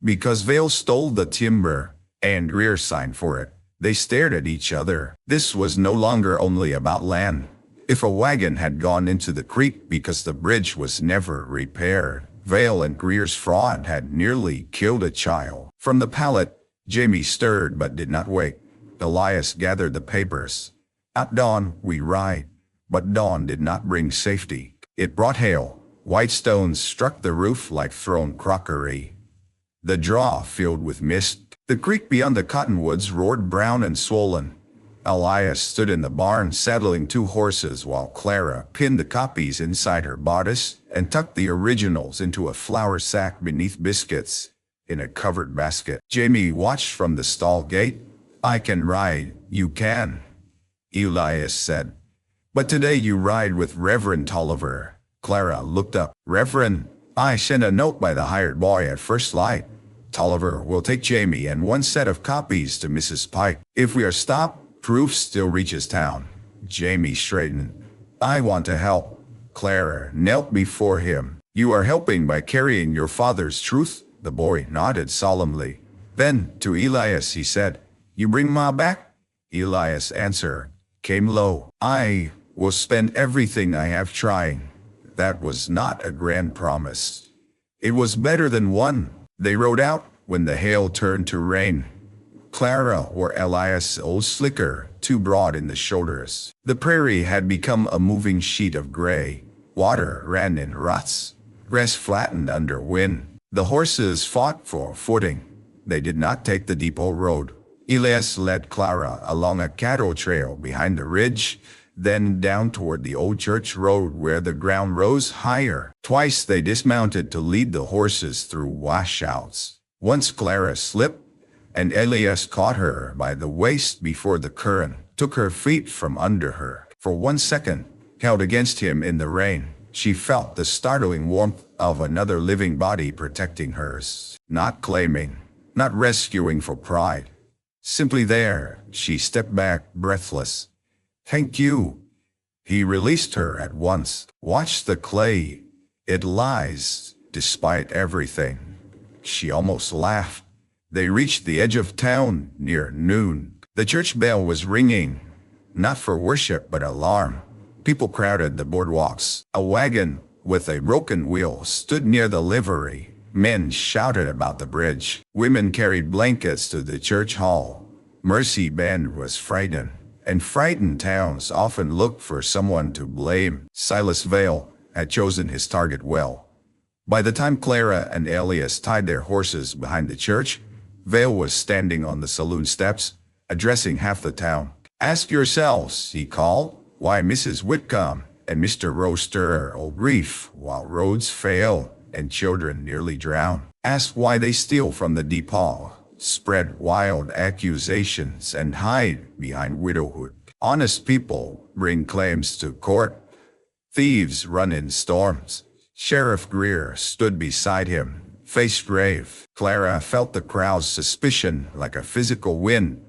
"Because Vale stole the timber, and Greer signed for it." They stared at each other. This was no longer only about land. If a wagon had gone into the creek because the bridge was never repaired, Vale and Greer's fraud had nearly killed a child. From the pallet, Jamie stirred but did not wake. Elias gathered the papers. At dawn, we ride. But dawn did not bring safety. It brought hail. White stones struck the roof like thrown crockery. The draw filled with mist. The creek beyond the cottonwoods roared brown and swollen. Elias stood in the barn saddling 2 horses while Clara pinned the copies inside her bodice and tucked the originals into a flour sack beneath biscuits in a covered basket. Jamie watched from the stall gate. I can ride, you can, Elias said. But today you ride with Reverend Tolliver. Clara looked up. Reverend, I sent a note by the hired boy at first light. Tolliver will take Jamie and 1 set of copies to Mrs. Pike. If we are stopped, proof still reaches town. Jamie straightened. I want to help. Clara knelt before him. You are helping by carrying your father's truth? The boy nodded solemnly. Then, to Elias, he said, You bring Ma back? Elias' answer came low. I will spend everything I have trying. That was not a grand promise. It was better than one. They rode out when the hail turned to rain. Clara wore Elias' old slicker, too broad in the shoulders. The prairie had become a moving sheet of gray. Water ran in ruts. Grass flattened under wind. The horses fought for footing. They did not take the depot road. Elias led Clara along a cattle trail behind the ridge, then down toward the old church road where the ground rose higher. Twice they dismounted to lead the horses through washouts. Once Clara slipped, and Elias caught her by the waist before the current took her feet from under her. For 1 second, held against him in the rain, she felt the startling warmth of another living body protecting hers. Not claiming, not rescuing for pride. Simply there, she stepped back, breathless. Thank you. He released her at once. Watch the clay. It lies, despite everything. She almost laughed. They reached the edge of town near noon. The church bell was ringing, not for worship but alarm. People crowded the boardwalks. A wagon with a broken wheel stood near the livery. Men shouted about the bridge. Women carried blankets to the church hall. Mercy Bend was frightened, and frightened towns often looked for someone to blame. Silas Vale had chosen his target well. By the time Clara and Elias tied their horses behind the church, Vale was standing on the saloon steps, addressing half the town. Ask yourselves, he called, why Mrs. Whitcomb and Mr. Roaster are grief while roads fail and children nearly drown. Ask why they steal from the depot, spread wild accusations, and hide behind widowhood. Honest people bring claims to court. Thieves run in storms. Sheriff Greer stood beside him, face grave. Clara felt the crowd's suspicion like a physical wind.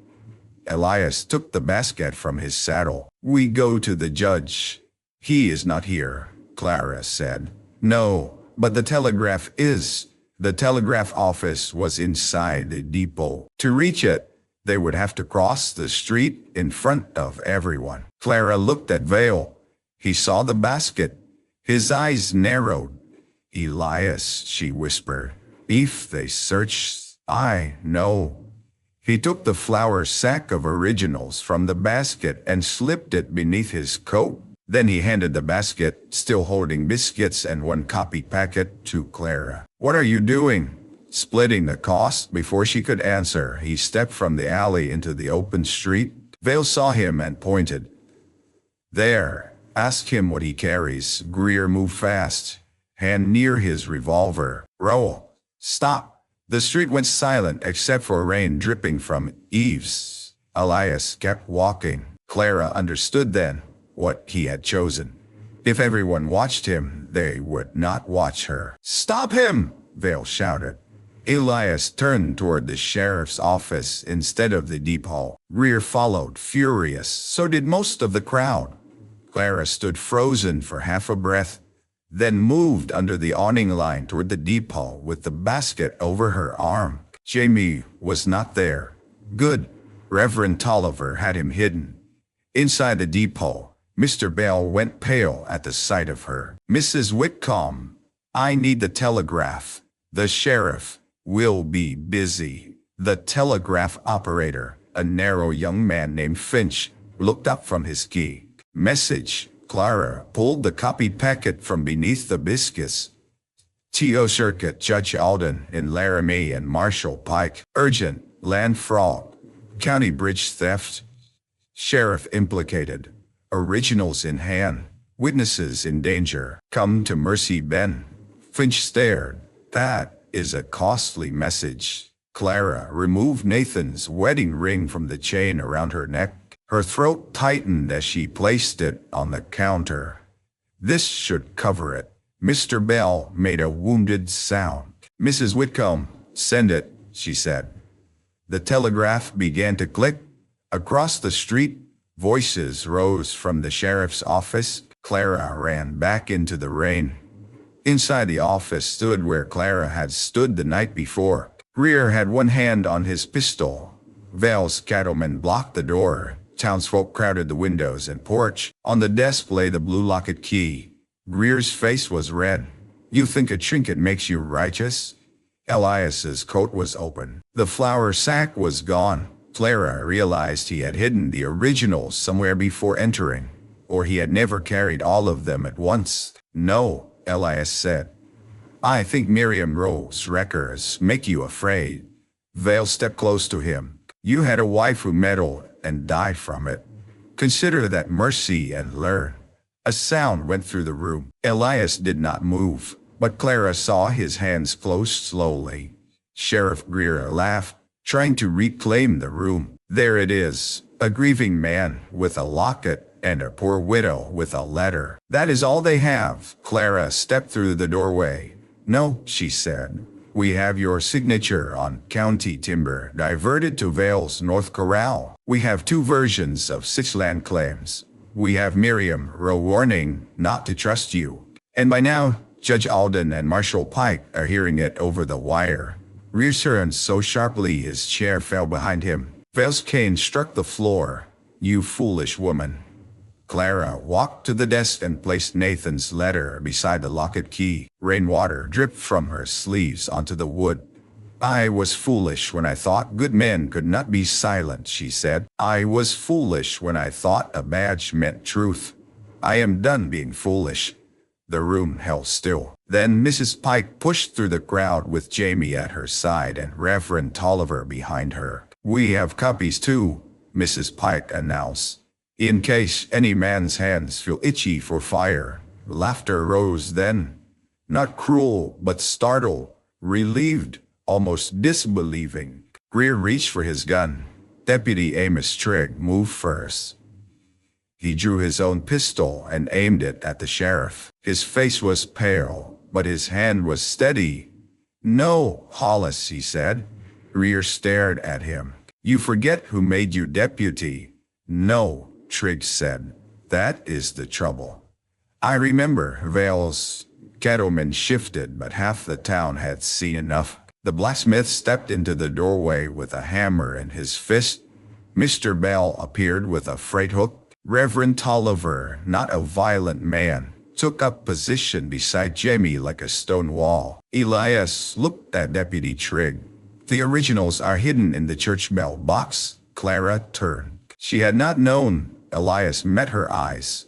Elias took the basket from his saddle. We go to the judge. He is not here, Clara said. No, but the telegraph is. The telegraph office was inside the depot. To reach it, they would have to cross the street in front of everyone. Clara looked at Vale. He saw the basket. His eyes narrowed. Elias, she whispered. If they search, I know. He took the flour sack of originals from the basket and slipped it beneath his coat. Then he handed the basket, still holding biscuits and 1 copy packet, to Clara. What are you doing? Splitting the cost. Before she could answer, he stepped from the alley into the open street. Vale saw him and pointed. There, ask him what he carries. Greer moved fast, hand near his revolver. Roll. Stop. The street went silent except for rain dripping from eaves. Elias kept walking. Clara understood then what he had chosen. If everyone watched him, they would not watch her. Stop him! Vale shouted. Elias turned toward the sheriff's office instead of the depot. Greer followed, furious. So did most of the crowd. Clara stood frozen for half a breath, then moved under the awning line toward the depot with the basket over her arm. Jamie was not there. Good. Reverend Tolliver had him hidden. Inside the depot, Mr. Bell went pale at the sight of her. Mrs. Whitcomb, I need the telegraph. The sheriff will be busy. The telegraph operator, A narrow young man named Finch looked up from his key. Message. Clara pulled the copied packet from beneath the biscuits. T.O. Circuit Judge Alden in Laramie and Marshall Pike. Urgent. Land fraud. County bridge theft. Sheriff implicated. Originals in hand. Witnesses in danger. Come to Mercy Ben. Finch stared. That is a costly message. Clara removed Nathan's wedding ring from the chain around her neck. Her throat tightened as she placed it on the counter. This should cover it. Mr. Bell made a wounded sound. Mrs. Whitcomb, send it, she said. The telegraph began to click. Across the street, voices rose from the sheriff's office. Clara ran back into the rain. Inside the office stood where Clara had stood the night before. Greer had one hand on his pistol. Vale's cattleman blocked the door. Townsfolk crowded the windows and porch. On the desk lay the blue locket key. Greer's face was red. You think a trinket makes you righteous? Elias's coat was open. The flour sack was gone. Clara realized he had hidden the originals somewhere before entering, or he had never carried all of them at once. No, Elias said. I think Miriam Rowe's records make you afraid. Vale stepped close to him. You had a wife who meddled and died from it. Consider that mercy and learn. A sound went through the room. Elias did not move, but Clara saw his hands close slowly. Sheriff Greer laughed, trying to reclaim the room. There it is, a grieving man with a locket and a poor widow with a letter. That is all they have. Clara stepped through the doorway. No, she said. We have your signature on county timber diverted to Vale's North Corral. We have two versions of 6 land claims. We have Miriam Rowe warning not to trust you. And by now, Judge Alden and Marshall Pike are hearing it over the wire. Greer turned so sharply his chair fell behind him. Vale's cane struck the floor. You foolish woman. Clara walked to the desk and placed Nathan's letter beside the locket key. Rainwater dripped from her sleeves onto the wood. I was foolish when I thought good men could not be silent, she said. I was foolish when I thought a badge meant truth. I am done being foolish. The room held still. Then Mrs. Pike pushed through the crowd with Jamie at her side and Reverend Tolliver behind her. We have copies too, Mrs. Pike announced. In case any man's hands feel itchy for fire. Laughter rose then. Not cruel, but startled, relieved, almost disbelieving. Greer reached for his gun. Deputy Amos Trigg moved first. He drew his own pistol and aimed it at the sheriff. His face was pale, but his hand was steady. No, Hollis, he said. Greer stared at him. You forget who made you deputy. No, Trigg said. That is the trouble. I remember. Vale's cattleman shifted, but half the town had seen enough. The blacksmith stepped into the doorway with a hammer in his fist. Mr. Bell appeared with a freight hook. Reverend Tolliver, not a violent man, took up position beside Jamie like a stone wall. Elias looked at Deputy Trigg. The originals are hidden in the church bell box. Clara turned. She had not known. Elias met her eyes.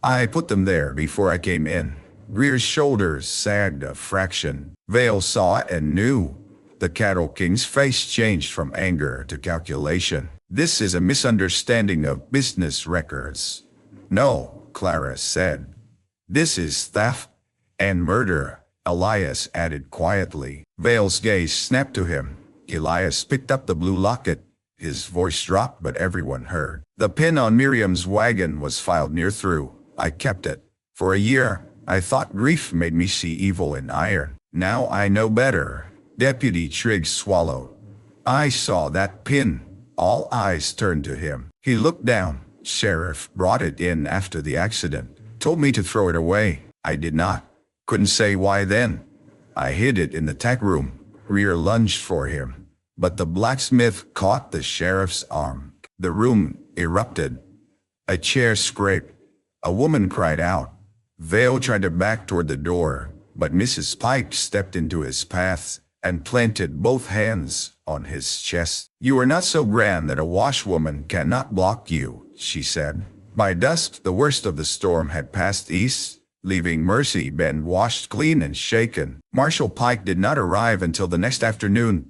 I put them there before I came in. Greer's shoulders sagged a fraction. Vale saw it and knew. The Cattle King's face changed from anger to calculation. This is a misunderstanding of business records. No, Clara said. This is theft and murder, Elias added quietly. Vale's gaze snapped to him. Elias picked up the blue locket. His voice dropped, but everyone heard. The pin on Miriam's wagon was filed near through. I kept it. For a year, I thought grief made me see evil in iron. Now I know better. Deputy Trigg swallowed. I saw that pin. All eyes turned to him. He looked down. Sheriff brought it in after the accident. Told me to throw it away. I did not. Couldn't say why then. I hid it in the tech room. Greer lunged for him, but the blacksmith caught the sheriff's arm. The room erupted. A chair scraped. A woman cried out. Vale tried to back toward the door, but Mrs. Pike stepped into his path and planted both hands on his chest. "You are not so grand that a washwoman cannot block you," she said. By dusk, the worst of the storm had passed east, leaving Mercy Bend washed clean and shaken. Marshal Pike did not arrive until the next afternoon,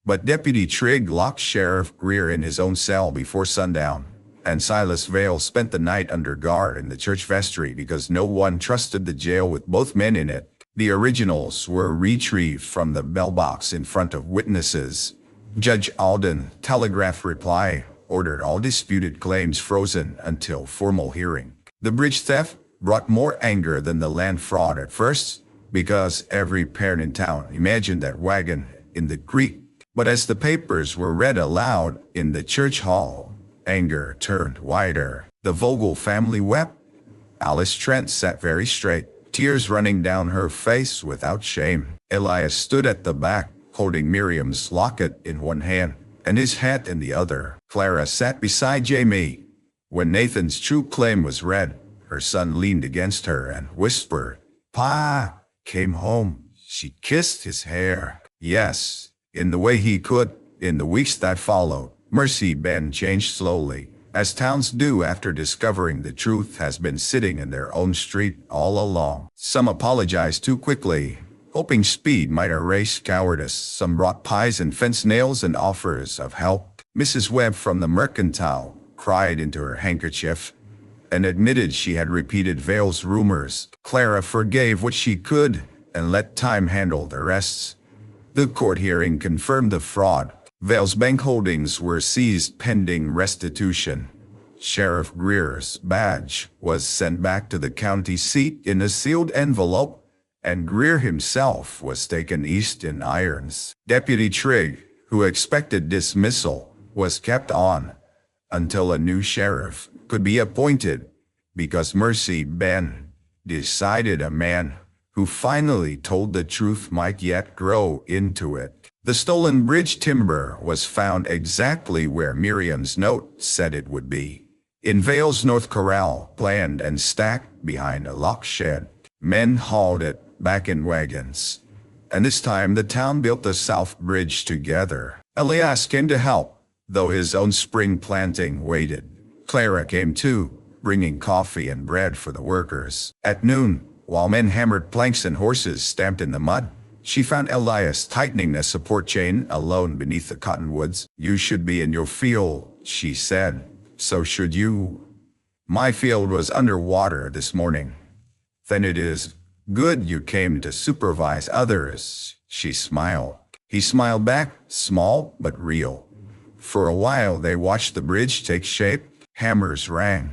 but Deputy Trigg locked Sheriff Greer in his own cell before sundown, and Silas Vale spent the night under guard in the church vestry because no one trusted the jail with both men in it. The originals were retrieved from the bell box in front of witnesses. Judge Alden, telegraph reply, ordered all disputed claims frozen until formal hearing. The bridge theft brought more anger than the land fraud at first, because every parent in town imagined that wagon in the creek. But as the papers were read aloud in the church hall, anger turned wider. The Vogel family wept. Alice Trent sat very straight, tears running down her face without shame. Elias stood at the back, holding Miriam's locket in one hand and his hat in the other. Clara sat beside Jamie. When Nathan's true claim was read, her son leaned against her and whispered, "Pa came home." She kissed his hair. Yes, in the way he could. In the weeks that followed, Mercy Bend changed slowly, as towns do after discovering the truth has been sitting in their own street all along. Some apologized too quickly, hoping speed might erase cowardice. Some brought pies and fence nails and offers of help. Mrs. Webb from the Mercantile cried into her handkerchief and admitted she had repeated Vale's rumors. Clara forgave what she could and let time handle the rest. The court hearing confirmed the fraud. Vale's bank holdings were seized pending restitution. Sheriff Greer's badge was sent back to the county seat in a sealed envelope, and Greer himself was taken east in irons. Deputy Trigg, who expected dismissal, was kept on until a new sheriff could be appointed, because Mercy Bend decided a man who finally told the truth might yet grow into it. The stolen bridge timber was found exactly where Miriam's note said it would be, in Vale's North Corral, planned and stacked behind a lock shed. Men hauled it back in wagons, and this time the town built the South Bridge together. Elias came to help, though his own spring planting waited. Clara came too, bringing coffee and bread for the workers. At noon, while men hammered planks and horses stamped in the mud, she found Elias tightening a support chain alone beneath the cottonwoods. "You should be in your field," she said. "So should you." "My field was underwater this morning." "Then it is good you came to supervise others," she smiled. He smiled back, small but real. For a while they watched the bridge take shape. Hammers rang.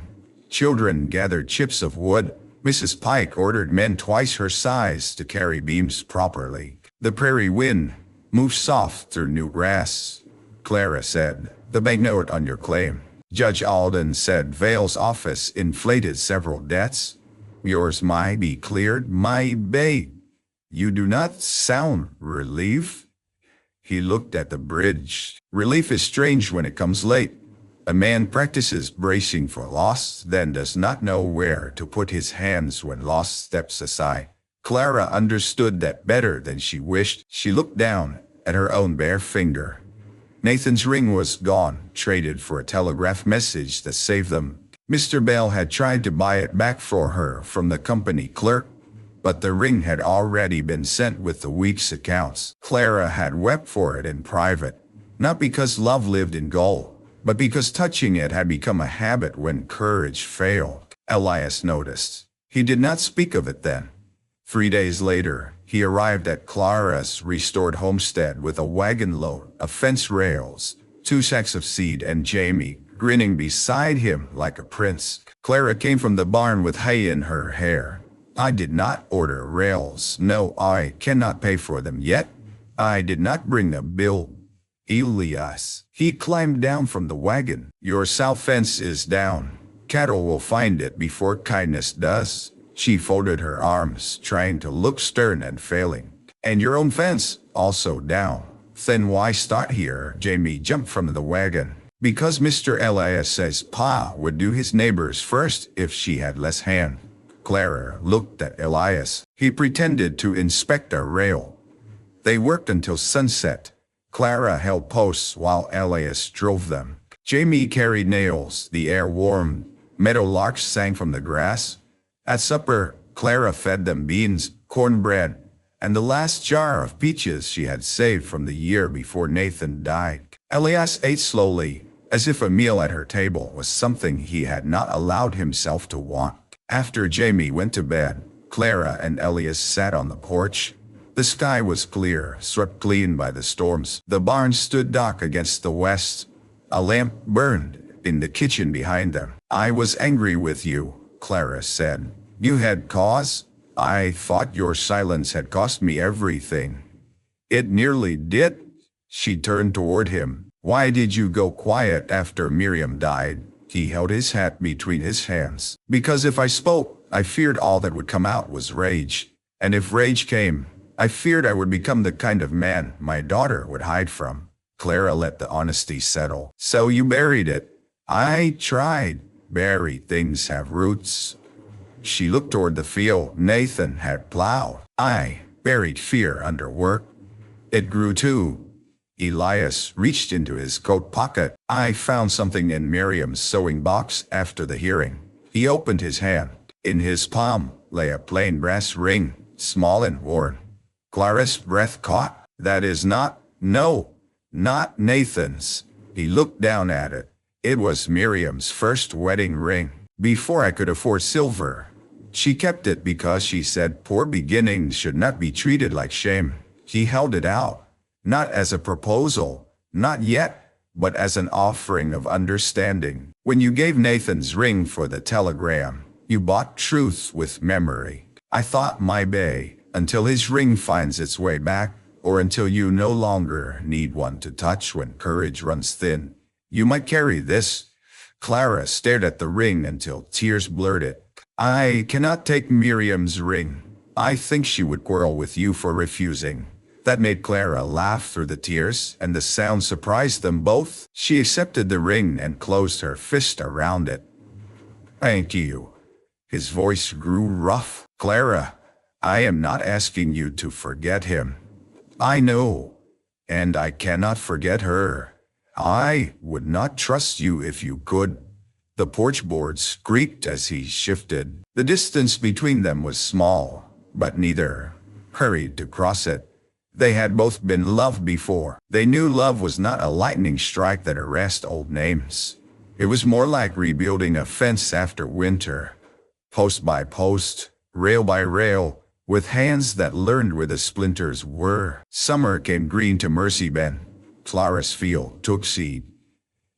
Children gathered chips of wood. Mrs. Pike ordered men twice her size to carry beams properly. The prairie wind moved soft through new grass. Clara said, "The banknote on your claim." Judge Alden said Vale's office inflated several debts. "Yours might be cleared, my babe. You do not sound relieved." He looked at the bridge. Relief is strange when it comes late. A man practices bracing for loss, then does not know where to put his hands when loss steps aside. Clara understood that better than she wished. She looked down at her own bare finger. Nathan's ring was gone, traded for a telegraph message that saved them. Mr. Bell had tried to buy it back for her from the company clerk, but the ring had already been sent with the week's accounts. Clara had wept for it in private, not because love lived in gold, but because touching it had become a habit when courage failed. Elias noticed. He did not speak of it then. 3 days later, he arrived at Clara's restored homestead with a wagon load of fence rails, 2 sacks of seed, and Jamie grinning beside him like a prince. Clara came from the barn with hay in her hair. "I did not order rails. No, I cannot pay for them yet. I did not bring a bill." Elias. He climbed down from the wagon. "Your south fence is down. Cattle will find it before kindness does." She folded her arms, trying to look stern and failing. "And your own fence, also down." "Then why start here?" Jamie jumped from the wagon. "Because Mr. Elias says Pa would do his neighbors first if she had less hand." Clara looked at Elias. He pretended to inspect a rail. They worked until sunset. Clara held posts while Elias drove them. Jamie carried nails, the air warmed. Meadowlarks sang from the grass. At supper, Clara fed them beans, cornbread, and the last jar of peaches she had saved from the year before Nathan died. Elias ate slowly, as if a meal at her table was something he had not allowed himself to want. After Jamie went to bed, Clara and Elias sat on the porch. The sky was clear, swept clean by the storms. The barn stood dark against the west. A lamp burned in the kitchen behind them. "I was angry with you," Clara said. "You had cause? I thought your silence had cost me everything." "It nearly did." She turned toward him. "Why did you go quiet after Miriam died?" He held his hat between his hands. "Because if I spoke, I feared all that would come out was rage. And if rage came, I feared I would become the kind of man my daughter would hide from." Clara let the honesty settle. "So you buried it." "I tried. Buried things have roots." She looked toward the field Nathan had plowed. "I buried fear under work. It grew too." Elias reached into his coat pocket. "I found something in Miriam's sewing box after the hearing." He opened his hand. In his palm lay a plain brass ring, small and worn. Clara's breath caught. "That is not Nathan's." He looked down at it. It was Miriam's first wedding ring. "Before I could afford silver, she kept it because she said poor beginnings should not be treated like shame." He held it out. Not as a proposal, not yet, but as an offering of understanding. "When you gave Nathan's ring for the telegram, you bought truth with memory. I thought my bay, until his ring finds its way back, or until you no longer need one to touch when courage runs thin, you might carry this." Clara stared at the ring until tears blurred it. "I cannot take Miriam's ring. I think she would quarrel with you for refusing." That made Clara laugh through the tears, and the sound surprised them both. She accepted the ring and closed her fist around it. "Thank you." His voice grew rough. "Clara, I am not asking you to forget him. I know, and I cannot forget her. I would not trust you if you could." The porch boards creaked as he shifted. The distance between them was small, but neither hurried to cross it. They had both been loved before. They knew love was not a lightning strike that erased old names. It was more like rebuilding a fence after winter. Post by post, rail by rail, with hands that learned where the splinters were. Summer came green to Mercy Bend. Clara's field took seed.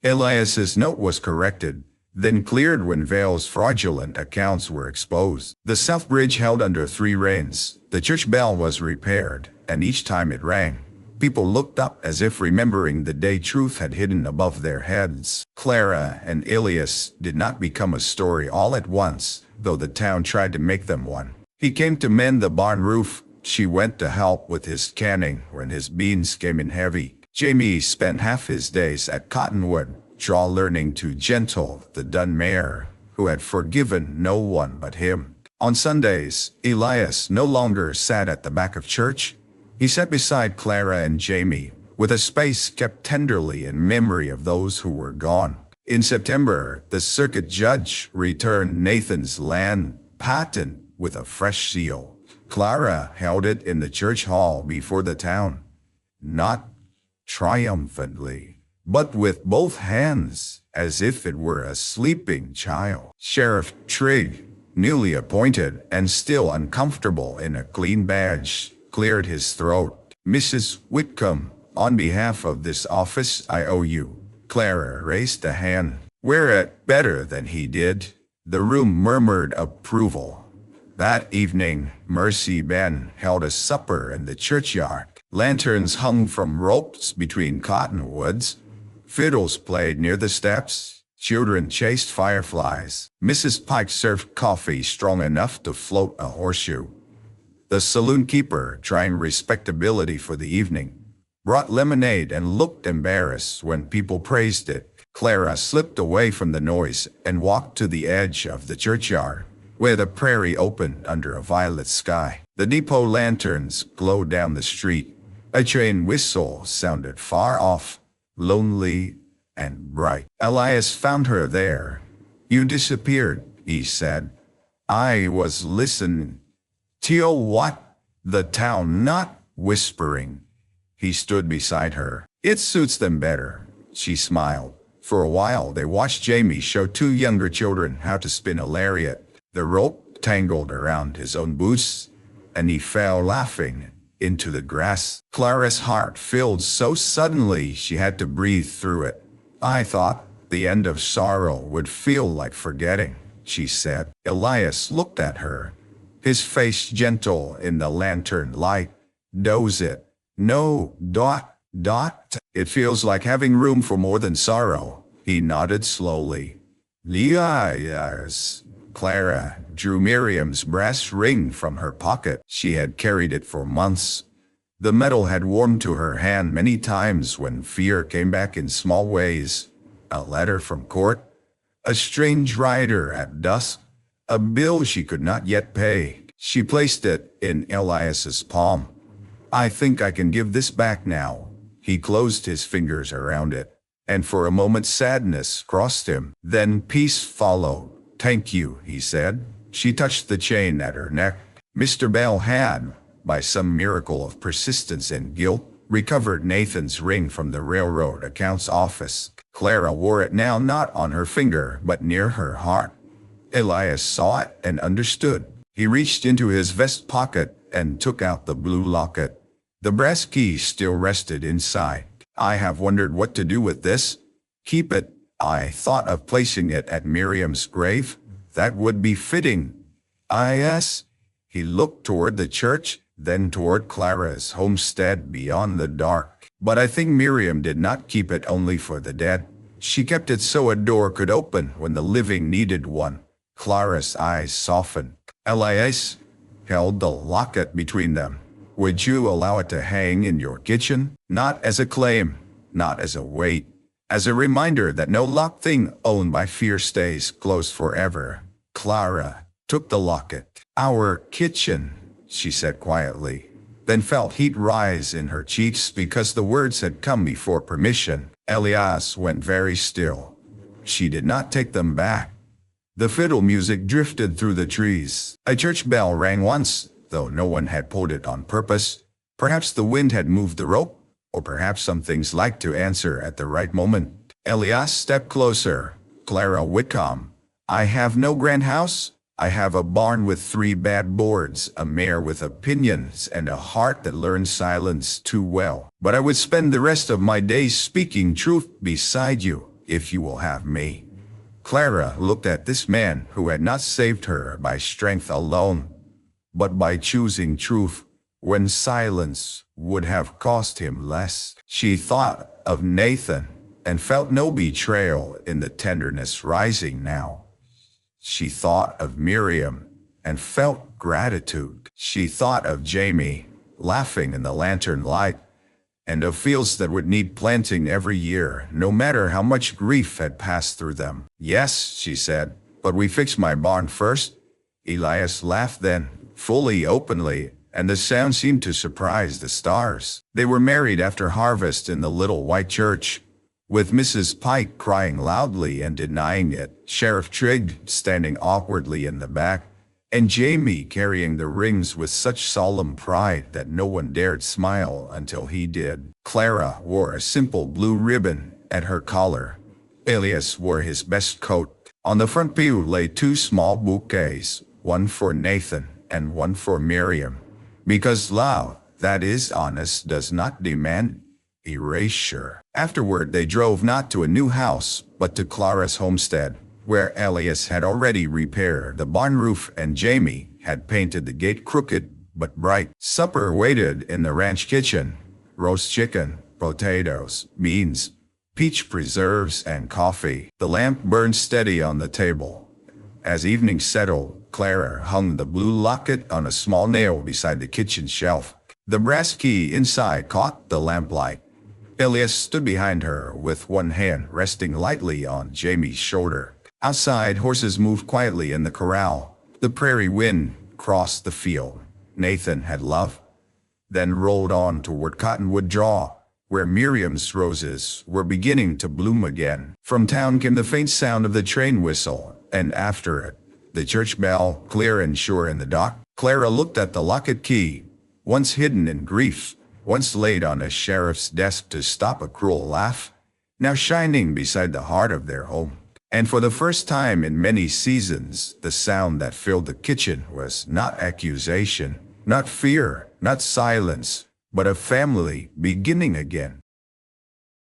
Elias's note was corrected, then cleared when Vale's fraudulent accounts were exposed. The South Bridge held under 3 rains. The church bell was repaired, and each time it rang, people looked up as if remembering the day truth had hidden above their heads. Clara and Elias did not become a story all at once, though the town tried to make them one. He came to mend the barn roof. She went to help with his canning when his beans came in heavy. Jamie spent half his days at Cottonwood, learning to gentle the dun mare, who had forgiven no one but him. On Sundays, Elias no longer sat at the back of church. He sat beside Clara and Jamie, with a space kept tenderly in memory of those who were gone. In September, the circuit judge returned Nathan's land patent with a fresh seal. Clara held it in the church hall before the town, not triumphantly, but with both hands, as if it were a sleeping child. Sheriff Trigg, newly appointed and still uncomfortable in a clean badge, cleared his throat. "Mrs. Whitcomb, on behalf of this office, I owe you." Clara raised a hand. "Wear it better than he did." The room murmured approval. That evening, Mercy Bend held a supper in the churchyard. Lanterns hung from ropes between cottonwoods. Fiddles played near the steps. Children chased fireflies. Mrs. Pike served coffee strong enough to float a horseshoe. The saloon keeper, trying respectability for the evening, brought lemonade and looked embarrassed when people praised it. Clara slipped away from the noise and walked to the edge of the churchyard, where the prairie opened under a violet sky. The depot lanterns glowed down the street. A train whistle sounded far off, lonely and bright. Elias found her there. "You disappeared," he said. "I was listening." "Till what?" "The town," not whispering. He stood beside her. "It suits them better," she smiled. For a while they watched Jamie show two younger children how to spin a lariat. The rope tangled around his own boots, and he fell laughing into the grass. Clara's heart filled so suddenly she had to breathe through it. "I thought the end of sorrow would feel like forgetting," she said. Elias looked at her, his face gentle in the lantern light. "Does it?" "No, Dot. It feels like having room for more than sorrow." He nodded slowly. Yes. Clara drew Miriam's brass ring from her pocket. She had carried it for months. The metal had warmed to her hand many times when fear came back in small ways. A letter from court, a strange rider at dusk, a bill she could not yet pay. She placed it in Elias's palm. "I think I can give this back now." He closed his fingers around it, and for a moment sadness crossed him. Then peace followed. "Thank you," he said. She touched the chain at her neck. Mr. Bell had, by some miracle of persistence and guilt, recovered Nathan's ring from the railroad accounts office. Clara wore it now not on her finger but near her heart. Elias saw it and understood. He reached into his vest pocket and took out the blue locket. The brass key still rested inside. "I have wondered what to do with this." "Keep it." "I thought of placing it at Miriam's grave. That would be fitting." Yes. He looked toward the church, then toward Clara's homestead beyond the dark. "But I think Miriam did not keep it only for the dead. She kept it so a door could open when the living needed one." Clara's eyes softened. Elias held the locket between them. "Would you allow it to hang in your kitchen? Not as a claim, not as a weight, as a reminder that no locked thing owned by fear stays closed forever." Clara took the locket. "Our kitchen," she said quietly, then felt heat rise in her cheeks because the words had come before permission. Elias went very still. She did not take them back. The fiddle music drifted through the trees. A church bell rang once, though no one had pulled it on purpose. Perhaps the wind had moved the rope, or perhaps some things liked to answer at the right moment. Elias stepped closer. "Clara Whitcomb, I have no grand house. I have a barn with 3 bad boards, a mare with opinions, and a heart that learns silence too well. But I would spend the rest of my days speaking truth beside you, if you will have me." Clara looked at this man who had not saved her by strength alone, but by choosing truth when silence would have cost him less. She thought of Nathan and felt no betrayal in the tenderness rising now. She thought of Miriam and felt gratitude. She thought of Jamie, laughing in the lantern light, and of fields that would need planting every year, no matter how much grief had passed through them. "Yes," she said, "but we fix my barn first." Elias laughed then, fully, openly, and the sound seemed to surprise the stars. They were married after harvest in the little white church, with Mrs. Pike crying loudly and denying it, Sheriff Trigg standing awkwardly in the back, and Jamie carrying the rings with such solemn pride that no one dared smile until he did. Clara wore a simple blue ribbon at her collar. Elias wore his best coat. On the front pew lay 2 small bouquets, one for Nathan and one for Miriam, because love, that is honest, does not demand erasure. Afterward they drove not to a new house, but to Clara's homestead, where Elias had already repaired the barn roof and Jamie had painted the gate crooked but bright. Supper waited in the ranch kitchen: roast chicken, potatoes, beans, peach preserves, and coffee. The lamp burned steady on the table. As evening settled, Clara hung the blue locket on a small nail beside the kitchen shelf. The brass key inside caught the lamplight. Elias stood behind her with one hand resting lightly on Jamie's shoulder. Outside, horses moved quietly in the corral. The prairie wind crossed the field. Nathan had loved then rolled on toward Cottonwood Draw, where Miriam's roses were beginning to bloom again. From town came the faint sound of the train whistle, and after it, the church bell, clear and sure in the dock. Clara looked at the Locket key, once hidden in grief, once laid on a sheriff's desk to stop a cruel laugh, now shining beside the heart of their home. And for the first time in many seasons, the sound that filled the kitchen was not accusation, not fear, not silence, but a family beginning again.